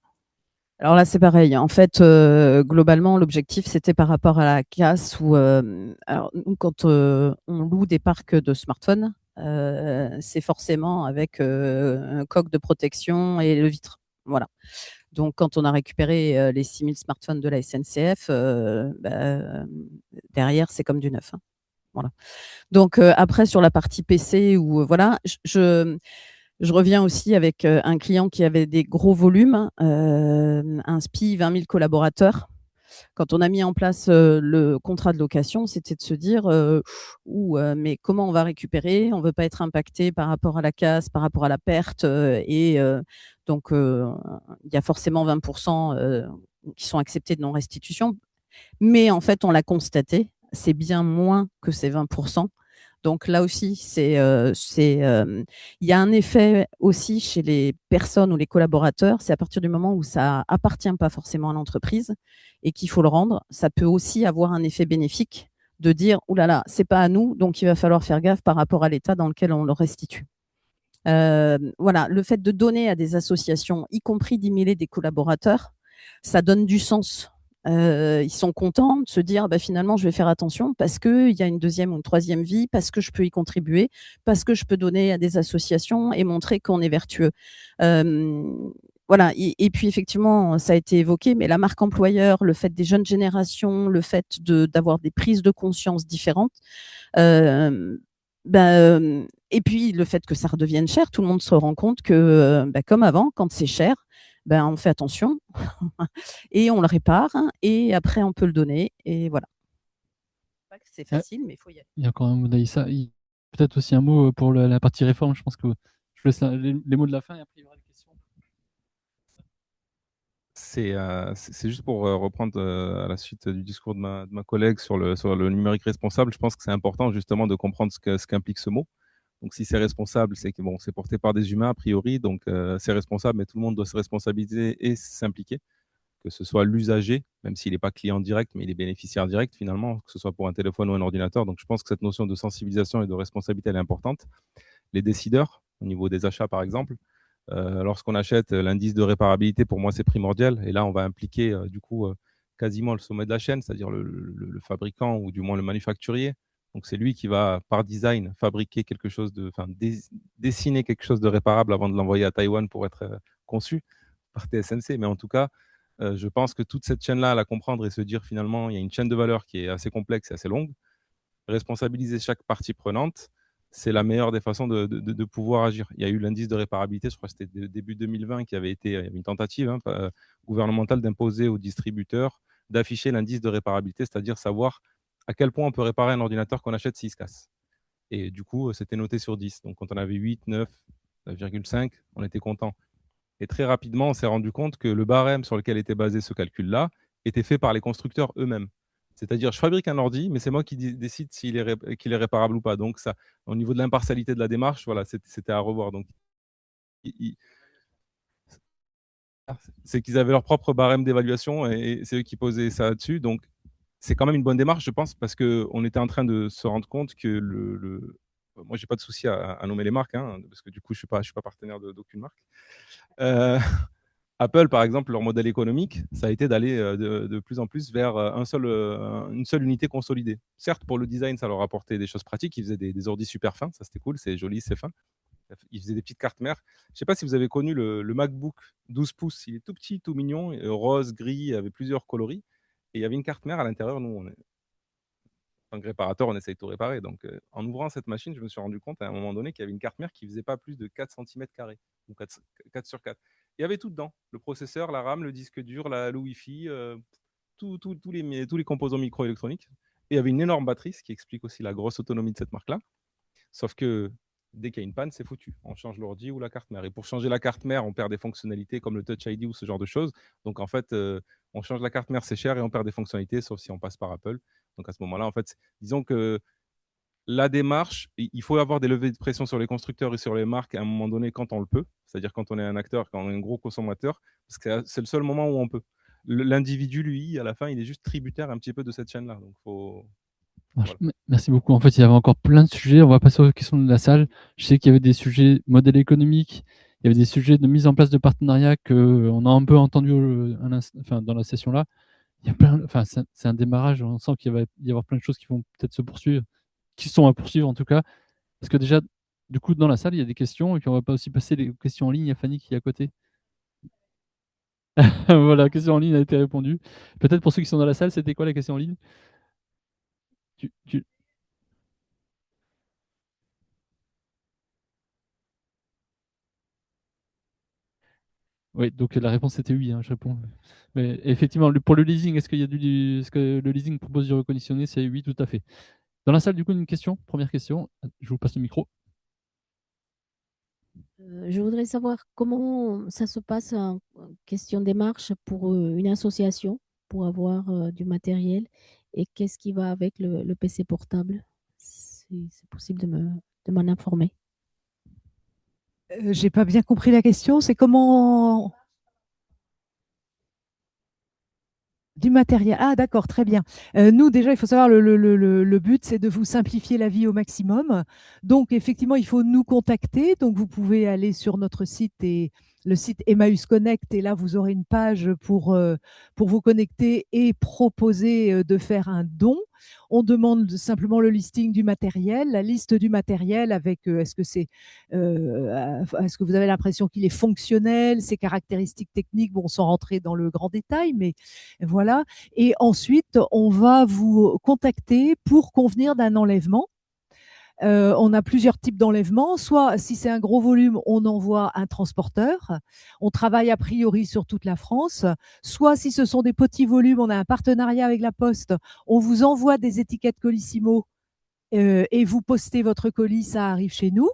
Alors là, c'est pareil. En fait, globalement, l'objectif, c'était par rapport à la casse où, alors nous, quand on loue des parcs de smartphones, c'est forcément avec un coque de protection et le vitre. Voilà. Donc, quand on a récupéré les 6000 smartphones de la SNCF, derrière, c'est comme du neuf. Hein. Voilà. Donc, après, sur la partie PC, où voilà, je reviens aussi avec un client qui avait des gros volumes, un SPI, 20 000 collaborateurs. Quand on a mis en place le contrat de location, c'était de se dire mais comment on va récupérer? On ne veut pas être impacté par rapport à la casse, par rapport à la perte. Donc, il y a forcément 20% qui sont acceptés de non-restitution. Mais en fait, on l'a constaté, c'est bien moins que ces 20%. Donc là aussi, il y a un effet aussi chez les personnes ou les collaborateurs, c'est à partir du moment où ça appartient pas forcément à l'entreprise et qu'il faut le rendre, ça peut aussi avoir un effet bénéfique de dire « Ouh là là, c'est pas à nous, donc il va falloir faire gaffe par rapport à l'état dans lequel on le restitue ». Voilà, le fait de donner à des associations, y compris d'emailer des collaborateurs, ça donne du sens. Ils sont contents de se dire finalement je vais faire attention parce qu'il y a une deuxième ou une troisième vie, parce que je peux y contribuer, parce que je peux donner à des associations et montrer qu'on est vertueux. Voilà, et puis effectivement, ça a été évoqué, mais la marque employeur, le fait des jeunes générations, le fait d'avoir des prises de conscience différentes, et puis le fait que ça redevienne cher, tout le monde se rend compte que comme avant, quand c'est cher, on fait attention et on le répare et après on peut le donner et voilà. C'est facile, mais il faut y aller. Il y a quand même Daïssa. Peut-être aussi un mot pour la partie réforme. Je pense que je laisse les mots de la fin et après il y aura des questions. C'est juste pour reprendre à la suite du discours de ma collègue sur le numérique responsable. Je pense que c'est important justement de comprendre ce qu'implique ce mot. Donc, si c'est responsable, c'est que bon, c'est porté par des humains a priori, donc c'est responsable, mais tout le monde doit se responsabiliser et s'impliquer, que ce soit l'usager, même s'il n'est pas client direct, mais il est bénéficiaire direct finalement, que ce soit pour un téléphone ou un ordinateur. Donc, je pense que cette notion de sensibilisation et de responsabilité, elle est importante. Les décideurs, au niveau des achats par exemple, lorsqu'on achète l'indice de réparabilité, pour moi, c'est primordial. Et là, on va impliquer quasiment le sommet de la chaîne, c'est-à-dire le fabricant ou du moins le manufacturier. Donc, c'est lui qui va, par design, fabriquer quelque chose dessiner quelque chose de réparable avant de l'envoyer à Taïwan pour être conçu par TSMC. Mais en tout cas, je pense que toute cette chaîne-là, à la comprendre et se dire finalement, il y a une chaîne de valeur qui est assez complexe et assez longue. Responsabiliser chaque partie prenante, c'est la meilleure des façons de pouvoir agir. Il y a eu l'indice de réparabilité, je crois que c'était début 2020, il y avait une tentative gouvernementale d'imposer aux distributeurs d'afficher l'indice de réparabilité, c'est-à-dire savoir à quel point on peut réparer un ordinateur qu'on achète s'il se casse. Et du coup, c'était noté sur 10. Donc, quand on avait 8, 9, 9,5, on était content. Et très rapidement, on s'est rendu compte que le barème sur lequel était basé ce calcul-là était fait par les constructeurs eux-mêmes. C'est-à-dire, je fabrique un ordi, mais c'est moi qui décide qu'il est réparable ou pas. Donc, ça, au niveau de l'impartialité de la démarche, voilà, c'était à revoir. Donc, c'est qu'ils avaient leur propre barème d'évaluation et c'est eux qui posaient ça dessus. Donc, c'est quand même une bonne démarche, je pense, parce qu'on était en train de se rendre compte que moi, j'ai pas de souci à nommer les marques, parce que du coup, je suis pas partenaire d'aucune marque. Apple, par exemple, leur modèle économique, ça a été d'aller de plus en plus vers une seule unité consolidée. Certes, pour le design, ça leur apportait des choses pratiques. Ils faisaient des ordis super fins, ça c'était cool, c'est joli, c'est fin. Il faisait des petites cartes mères. Je ne sais pas si vous avez connu le MacBook 12 pouces. Il est tout petit, tout mignon, rose, gris, avec plusieurs coloris. Et il y avait une carte mère à l'intérieur. Nous, en tant que réparateur, on essaye de tout réparer. Donc, en ouvrant cette machine, je me suis rendu compte à un moment donné qu'il y avait une carte mère qui ne faisait pas plus de 4 cm², ou 4 sur 4. Il y avait tout dedans. Le processeur, la RAM, le disque dur, le Wi-Fi, tous les composants microélectroniques. Et il y avait une énorme batterie, ce qui explique aussi la grosse autonomie de cette marque-là. Sauf que dès qu'il y a une panne, c'est foutu. On change l'ordi ou la carte mère. Et pour changer la carte mère, on perd des fonctionnalités comme le Touch ID ou ce genre de choses. Donc, en fait, on change la carte mère, c'est cher et on perd des fonctionnalités, sauf si on passe par Apple. Donc, à ce moment-là, en fait, disons que la démarche, il faut avoir des levées de pression sur les constructeurs et sur les marques à un moment donné quand on le peut. C'est-à-dire quand on est un acteur, quand on est un gros consommateur, parce que c'est le seul moment où on peut. L'individu, lui, à la fin, il est juste tributaire un petit peu de cette chaîne-là. Donc, faut... Voilà. Merci beaucoup. En fait, il y avait encore plein de sujets. On va passer aux questions de la salle. Je sais qu'il y avait des sujets modèle économique, il y avait des sujets de mise en place de partenariats qu'on a un peu entendu dans la session là. Il y a plein, c'est un démarrage. On sent qu'il va y avoir plein de choses qui vont peut-être se poursuivre, qui sont à poursuivre en tout cas. Parce que déjà, du coup, dans la salle, il y a des questions et puis on va pas aussi passer les questions en ligne. Il y a Fanny qui est à côté. Voilà, la question en ligne a été répondue. Peut-être pour ceux qui sont dans la salle, c'était quoi la question en ligne? Oui, donc la réponse était oui, hein, je réponds. Mais effectivement, pour le leasing, est-ce que le leasing propose du reconditionné? C'est oui, tout à fait. Dans la salle, du coup, une question, première question. Je vous passe le micro. Je voudrais savoir comment ça se passe en question démarche pour une association pour avoir du matériel et qu'est-ce qui va avec le PC portable, si c'est possible de m'en informer. J'ai pas bien compris la question. C'est comment du matériel. Ah, d'accord, très bien. Nous, déjà, il faut savoir, le but, c'est de vous simplifier la vie au maximum. Donc, effectivement, il faut nous contacter. Donc, vous pouvez aller sur notre site et le site Emmaüs Connect. Et là, vous aurez une page pour vous connecter et proposer de faire un don. On demande simplement le listing du matériel, la liste du matériel avec est-ce que vous avez l'impression qu'il est fonctionnel, ses caractéristiques techniques, bon, sans rentrer dans le grand détail, mais voilà. Et ensuite, on va vous contacter pour convenir d'un enlèvement. On a plusieurs types d'enlèvements. Soit, si c'est un gros volume, on envoie un transporteur. On travaille a priori sur toute la France. Soit, si ce sont des petits volumes, on a un partenariat avec la Poste. On vous envoie des étiquettes Colissimo et vous postez votre colis, ça arrive chez nous.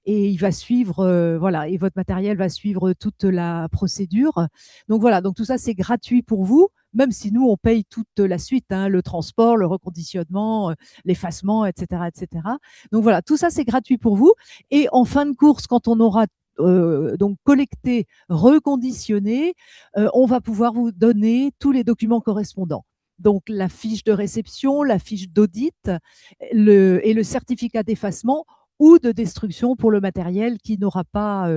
Et il va suivre, voilà, et votre matériel va suivre toute la procédure. Donc voilà, donc tout ça c'est gratuit pour vous, même si nous on paye toute la suite, hein, le transport, le reconditionnement, l'effacement, etc., etc. Donc voilà, tout ça c'est gratuit pour vous. Et en fin de course, quand on aura donc collecté, reconditionné, on va pouvoir vous donner tous les documents correspondants. Donc la fiche de réception, la fiche d'audit et le certificat d'effacement ou de destruction pour le matériel qui n'aura pas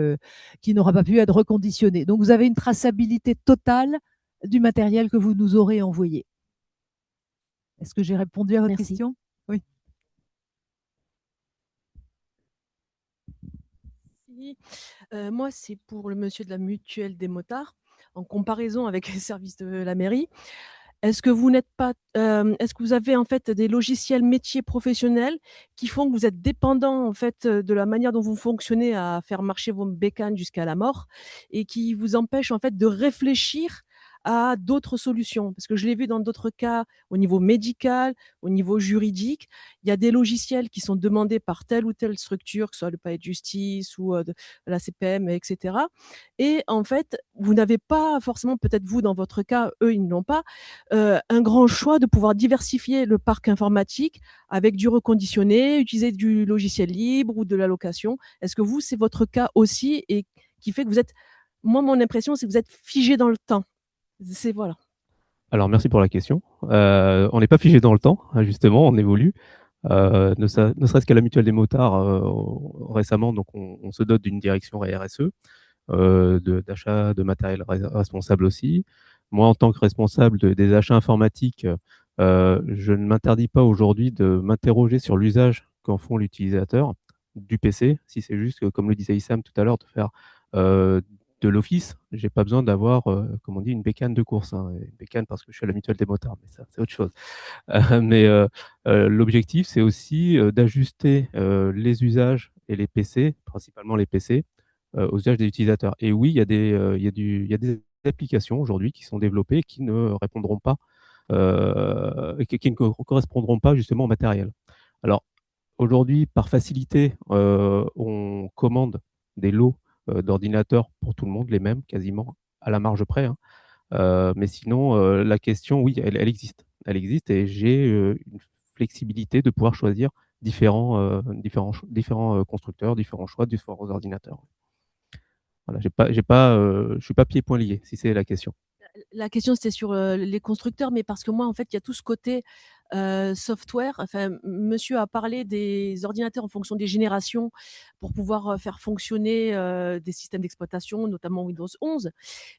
pu être reconditionné. Donc, vous avez une traçabilité totale du matériel que vous nous aurez envoyé. Est-ce que j'ai répondu à votre question? Oui. Moi, c'est pour le monsieur de la mutuelle des motards, en comparaison avec les services de la mairie. Est-ce que vous n'êtes pas, est-ce que vous avez en fait des logiciels métiers professionnels qui font que vous êtes dépendant en fait de la manière dont vous fonctionnez à faire marcher vos bécanes jusqu'à la mort et qui vous empêchent en fait de réfléchir à d'autres solutions? Parce que je l'ai vu dans d'autres cas au niveau médical, au niveau juridique, il y a des logiciels qui sont demandés par telle ou telle structure, que ce soit le palais de justice ou la CPM, etc. Et en fait, vous n'avez pas forcément, peut-être vous dans votre cas, eux ils ne l'ont pas, un grand choix de pouvoir diversifier le parc informatique avec du reconditionné, utiliser du logiciel libre ou de la location. Est-ce que vous, c'est votre cas aussi et qui fait que vous êtes, moi mon impression c'est que vous êtes figé dans le temps. C'est voilà. Alors, merci pour la question. On n'est pas figé dans le temps, hein, justement, on évolue. Ne serait-ce qu'à la mutuelle des motards, récemment, donc on se dote d'une direction RSE, d'achat de matériel responsable aussi. Moi, en tant que responsable des achats informatiques, je ne m'interdis pas aujourd'hui de m'interroger sur l'usage qu'en font l'utilisateur. du PC. Si c'est juste, comme le disait Issam tout à l'heure, de faire de l'office, j'ai pas besoin d'avoir, comme on dit, une bécane de course. Hein. Une bécane parce que je suis à la mutuelle des motards, mais ça, c'est autre chose. Mais l'objectif, c'est aussi d'ajuster les usages et les PC, principalement les PC, aux usages des utilisateurs. Et oui, il y a des applications aujourd'hui qui sont développées qui ne répondront pas, qui ne correspondront pas justement au matériel. Alors, aujourd'hui, par facilité, on commande des lots d'ordinateurs pour tout le monde, les mêmes, quasiment à la marge près. Hein. Mais sinon, la question, oui, elle existe. Elle existe et j'ai une flexibilité de pouvoir choisir différents constructeurs, différents choix, différents ordinateurs. Voilà, je suis pas pieds-poings liés, si c'est la question. La question, c'était sur les constructeurs, mais parce que moi, en fait, il y a tout ce côté software. Enfin, monsieur a parlé des ordinateurs en fonction des générations pour pouvoir faire fonctionner des systèmes d'exploitation, notamment Windows 11.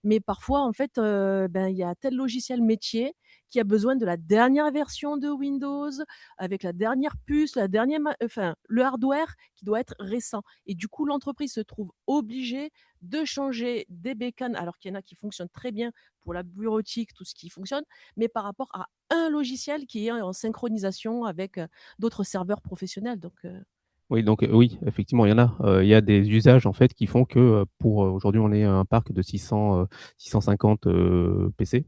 Mais parfois, en fait, il y a tel logiciel métier qui a besoin de la dernière version de Windows, avec la dernière puce, le hardware qui doit être récent. Et du coup, l'entreprise se trouve obligée de changer des bécanes, alors qu'il y en a qui fonctionnent très bien pour la bureautique, tout ce qui fonctionne, mais par rapport à un logiciel qui est en synchronisation avec d'autres serveurs professionnels. Oui, donc oui, effectivement, il y en a. Il y a des usages en fait qui font que pour aujourd'hui, on est un parc de 650 PC.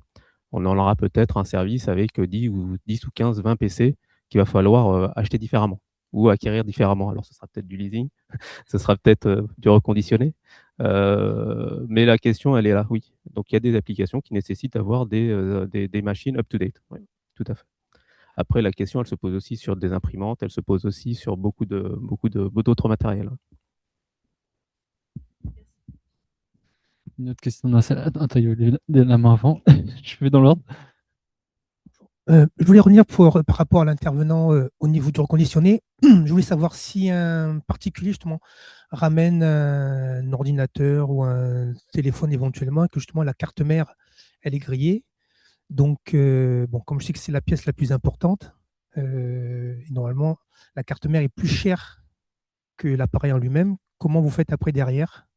On en aura peut-être un service avec 10 ou 15, 20 PC qu'il va falloir acheter différemment ou acquérir différemment. Alors, ce sera peut-être du leasing, ce sera peut-être du reconditionné. Mais la question, elle est là, oui. Donc, il y a des applications qui nécessitent d'avoir des machines up-to-date. Oui, tout à fait. Après, la question, elle se pose aussi sur des imprimantes, elle se pose aussi sur beaucoup d'autres matériels. Une autre question dans la salle. Attends, il y a la main avant. Je vais dans l'ordre. Je voulais revenir par rapport à l'intervenant au niveau du reconditionné. Je voulais savoir si un particulier justement ramène un ordinateur ou un téléphone éventuellement, et que justement la carte mère, elle est grillée. Donc, bon, comme je sais que c'est la pièce la plus importante, et normalement, la carte mère est plus chère que l'appareil en lui-même. Comment vous faites après derrière?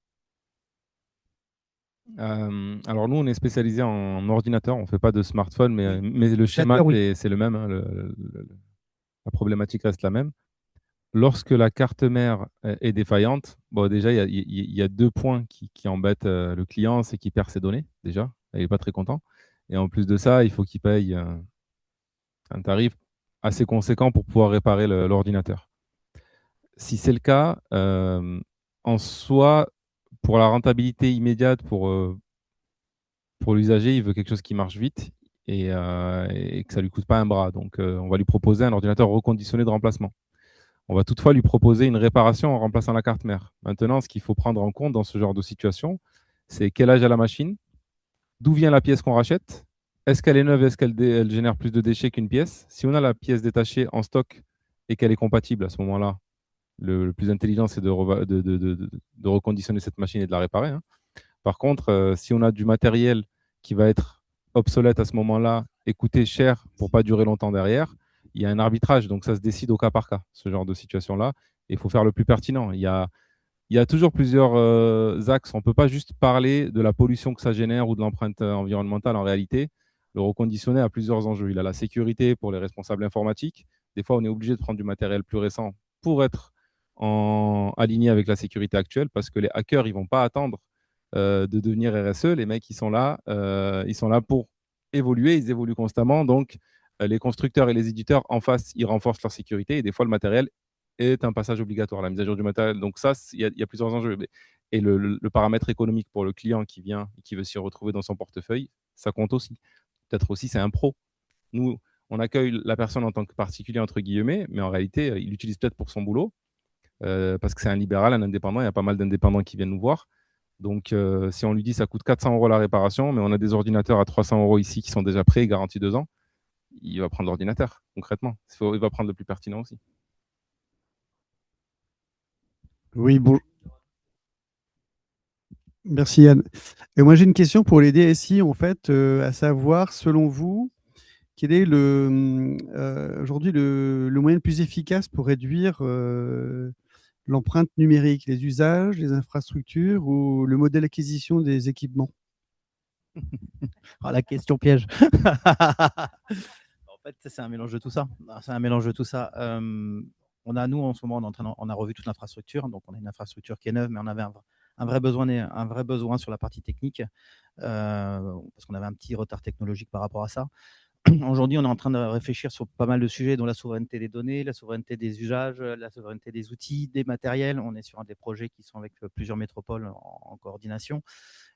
Alors nous, on est spécialisé en ordinateur, on ne fait pas de smartphone, mais le schéma, oui. c'est le même, hein, la problématique reste la même. Lorsque la carte mère est défaillante, bon, déjà, il y a 2 points qui embêtent le client, c'est qu'il perd ses données, déjà, il n'est pas très content. Et en plus de ça, il faut qu'il paye un tarif assez conséquent pour pouvoir réparer l'ordinateur. Si c'est le cas, en soi, pour la rentabilité immédiate, pour l'usager, il veut quelque chose qui marche vite et que ça ne lui coûte pas un bras. Donc, on va lui proposer un ordinateur reconditionné de remplacement. On va toutefois lui proposer une réparation en remplaçant la carte mère. Maintenant, ce qu'il faut prendre en compte dans ce genre de situation, c'est quel âge a la machine, d'où vient la pièce qu'on rachète, est-ce qu'elle est neuve, est-ce qu'elle génère plus de déchets qu'une pièce. Si on a la pièce détachée en stock et qu'elle est compatible, à ce moment-là, le plus intelligent, c'est de reconditionner cette machine et de la réparer. Hein. Par contre, si on a du matériel qui va être obsolète à ce moment-là et coûter cher pour pas durer longtemps derrière, il y a un arbitrage. Donc, ça se décide au cas par cas, ce genre de situation-là. Et il faut faire le plus pertinent. Il y a toujours plusieurs axes. On ne peut pas juste parler de la pollution que ça génère ou de l'empreinte environnementale. En réalité, le reconditionné a plusieurs enjeux. Il a la sécurité pour les responsables informatiques. Des fois, on est obligé de prendre du matériel plus récent pour être aligné avec la sécurité actuelle parce que les hackers, ils ne vont pas attendre de devenir RSE. Les mecs, ils sont là pour évoluer. Ils évoluent constamment. Donc, les constructeurs et les éditeurs en face, ils renforcent leur sécurité et des fois, le matériel est un passage obligatoire, la mise à jour du matériel. Donc ça, il y a plusieurs enjeux. Et le paramètre économique pour le client qui vient et qui veut s'y retrouver dans son portefeuille, ça compte aussi. Peut-être aussi, c'est un pro. Nous, on accueille la personne en tant que particulier, entre guillemets, mais en réalité, il l'utilise peut-être pour son boulot, parce que c'est un libéral, un indépendant. Il y a pas mal d'indépendants qui viennent nous voir. Donc, si on lui dit ça coûte 400 € la réparation, mais on a des ordinateurs à 300 € ici qui sont déjà prêts, garantis 2 ans, il va prendre l'ordinateur, concrètement. Il va prendre le plus pertinent aussi. Oui, bon. Merci Yann. Et moi j'ai une question pour les DSI en fait, à savoir selon vous, quel est aujourd'hui le moyen le plus efficace pour réduire le l'empreinte numérique, les usages, les infrastructures ou le modèle d'acquisition des équipements? Ah, la question piège. En fait, c'est un mélange de tout ça. C'est un mélange de tout ça. Nous, en ce moment, on a revu toute l'infrastructure. Donc, on a une infrastructure qui est neuve, mais on avait un vrai besoin sur la partie technique, parce qu'on avait un petit retard technologique par rapport à ça. Aujourd'hui, on est en train de réfléchir sur pas mal de sujets, dont la souveraineté des données, la souveraineté des usages, la souveraineté des outils, des matériels. On est sur des projets qui sont avec plusieurs métropoles en coordination.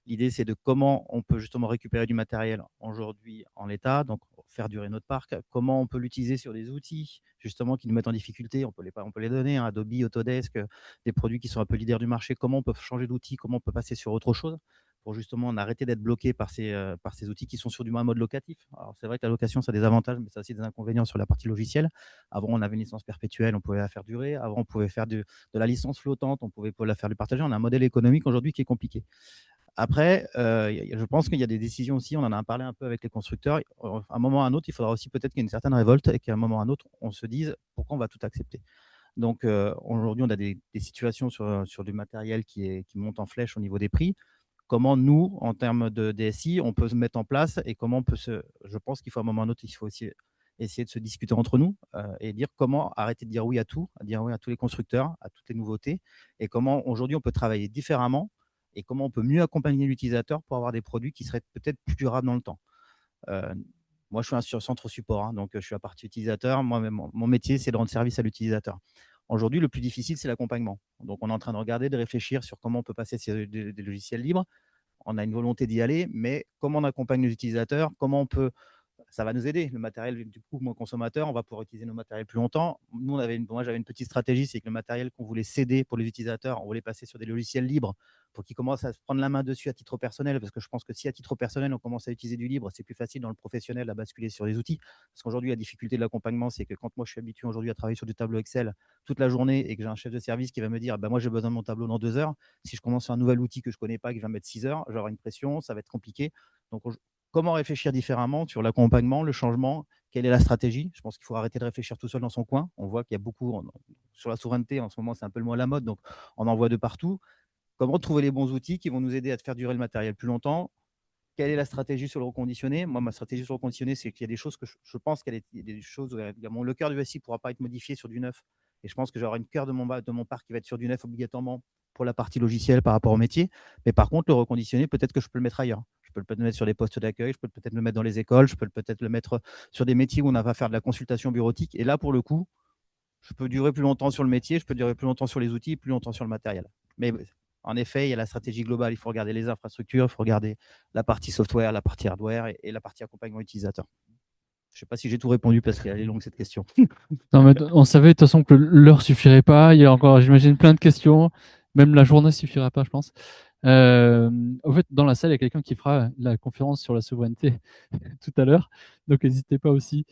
L'idée, c'est de comment on peut justement récupérer du matériel aujourd'hui en l'état, donc faire durer notre parc, comment on peut l'utiliser sur des outils justement qui nous mettent en difficulté, on peut les donner, hein, Adobe, Autodesk, des produits qui sont un peu leaders du marché, comment on peut changer d'outil, comment on peut passer sur autre chose pour justement arrêter d'être bloqué par ces outils qui sont sur du mode locatif. Alors c'est vrai que la location, ça a des avantages, mais ça a aussi des inconvénients sur la partie logicielle. Avant, on avait une licence perpétuelle, on pouvait la faire durer. Avant, on pouvait faire de la licence flottante, on pouvait la faire du partager. On a un modèle économique aujourd'hui qui est compliqué. Après, je pense qu'il y a des décisions aussi, on en a parlé un peu avec les constructeurs. À un moment ou à un autre, il faudra aussi peut-être qu'il y ait une certaine révolte et qu'à un moment ou à un autre, on se dise pourquoi on va tout accepter. Donc aujourd'hui, on a des situations sur du matériel qui monte en flèche au niveau des prix. Comment nous, en termes de DSI, on peut se mettre en place et comment on peut je pense qu'il faut à un moment ou à un autre, il faut aussi essayer de se discuter entre nous et dire comment arrêter de dire oui à tout, à dire oui à tous les constructeurs, à toutes les nouveautés, et comment aujourd'hui on peut travailler différemment et comment on peut mieux accompagner l'utilisateur pour avoir des produits qui seraient peut-être plus durables dans le temps. Moi, je suis un centre support, hein, donc je suis la partie utilisateur. Moi, mon métier, c'est de rendre service à l'utilisateur. Aujourd'hui, le plus difficile, c'est l'accompagnement. Donc, on est en train de regarder, de réfléchir sur comment on peut passer sur des logiciels libres. On a une volonté d'y aller, mais comment on accompagne les utilisateurs, comment on peut... Ça va nous aider. Le matériel, du coup, moi, consommateur, on va pouvoir utiliser nos matériels plus longtemps. Nous, moi, j'avais une petite stratégie, c'est que le matériel qu'on voulait céder pour les utilisateurs, on voulait passer sur des logiciels libres pour qu'ils commencent à se prendre la main dessus à titre personnel, parce que je pense que si à titre personnel, on commence à utiliser du libre, c'est plus facile dans le professionnel à basculer sur les outils. Parce qu'aujourd'hui, la difficulté de l'accompagnement, c'est que quand moi, je suis habitué aujourd'hui à travailler sur du tableau Excel toute la journée et que j'ai un chef de service qui va me dire, moi, j'ai besoin de mon tableau dans 2 heures. Si je commence sur un nouvel outil que je ne connais pas, que je vais mettre 6 heures, j'aurai une pression, ça va être compliqué. Donc, comment réfléchir différemment sur l'accompagnement, le changement, quelle est la stratégie? Je pense qu'il faut arrêter de réfléchir tout seul dans son coin. On voit qu'il y a beaucoup, sur la souveraineté, en ce moment, c'est un peu le mot à la mode, donc on en voit de partout. Comment trouver les bons outils qui vont nous aider à faire durer le matériel plus longtemps? Quelle est la stratégie sur le reconditionné? Moi, ma stratégie sur le reconditionné, c'est qu'il y a des choses que je pense qu'il y a des choses où le cœur du SI ne pourra pas être modifié sur du neuf. Et je pense que j'aurai une cœur de mon parc qui va être sur du neuf obligatoirement pour la partie logicielle par rapport au métier. Mais par contre, le reconditionné, peut-être que je peux le mettre ailleurs. Je peux peut-être le mettre sur des postes d'accueil, je peux peut-être le mettre dans les écoles, je peux peut-être le mettre sur des métiers où on va faire de la consultation bureautique. Et là, pour le coup, je peux durer plus longtemps sur le métier, je peux durer plus longtemps sur les outils, plus longtemps sur le matériel. Mais en effet, il y a la stratégie globale. Il faut regarder les infrastructures, il faut regarder la partie software, la partie hardware et la partie accompagnement utilisateur. Je ne sais pas si j'ai tout répondu parce qu'elle est longue cette question. Non, mais on savait de toute façon que l'heure ne suffirait pas. Il y a encore, j'imagine, plein de questions. Même la journée ne suffira pas, je pense. En fait, dans la salle, il y a quelqu'un qui fera la conférence sur la souveraineté tout à l'heure. Donc, n'hésitez pas aussi.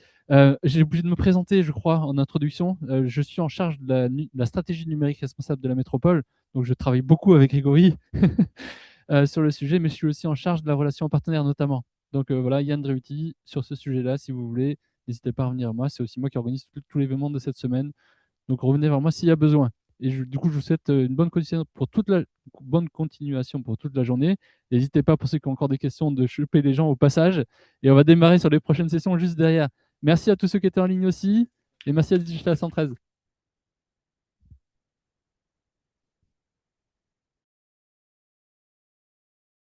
J'ai oublié de me présenter, je crois, en introduction. Je suis en charge de la stratégie numérique responsable de la métropole. Donc, je travaille beaucoup avec Grégory sur le sujet, mais je suis aussi en charge de la relation partenaire notamment. Donc, voilà, Yann Dreuty, sur ce sujet-là, si vous voulez, n'hésitez pas à revenir à moi. C'est aussi moi qui organise tous les événements de cette semaine. Donc, revenez vers moi s'il y a besoin. Et du coup, je vous souhaite une bonne continuation pour toute la journée. N'hésitez pas, pour ceux qui ont encore des questions, de choper les gens au passage. Et on va démarrer sur les prochaines sessions juste derrière. Merci à tous ceux qui étaient en ligne aussi. Et merci à Digital 113.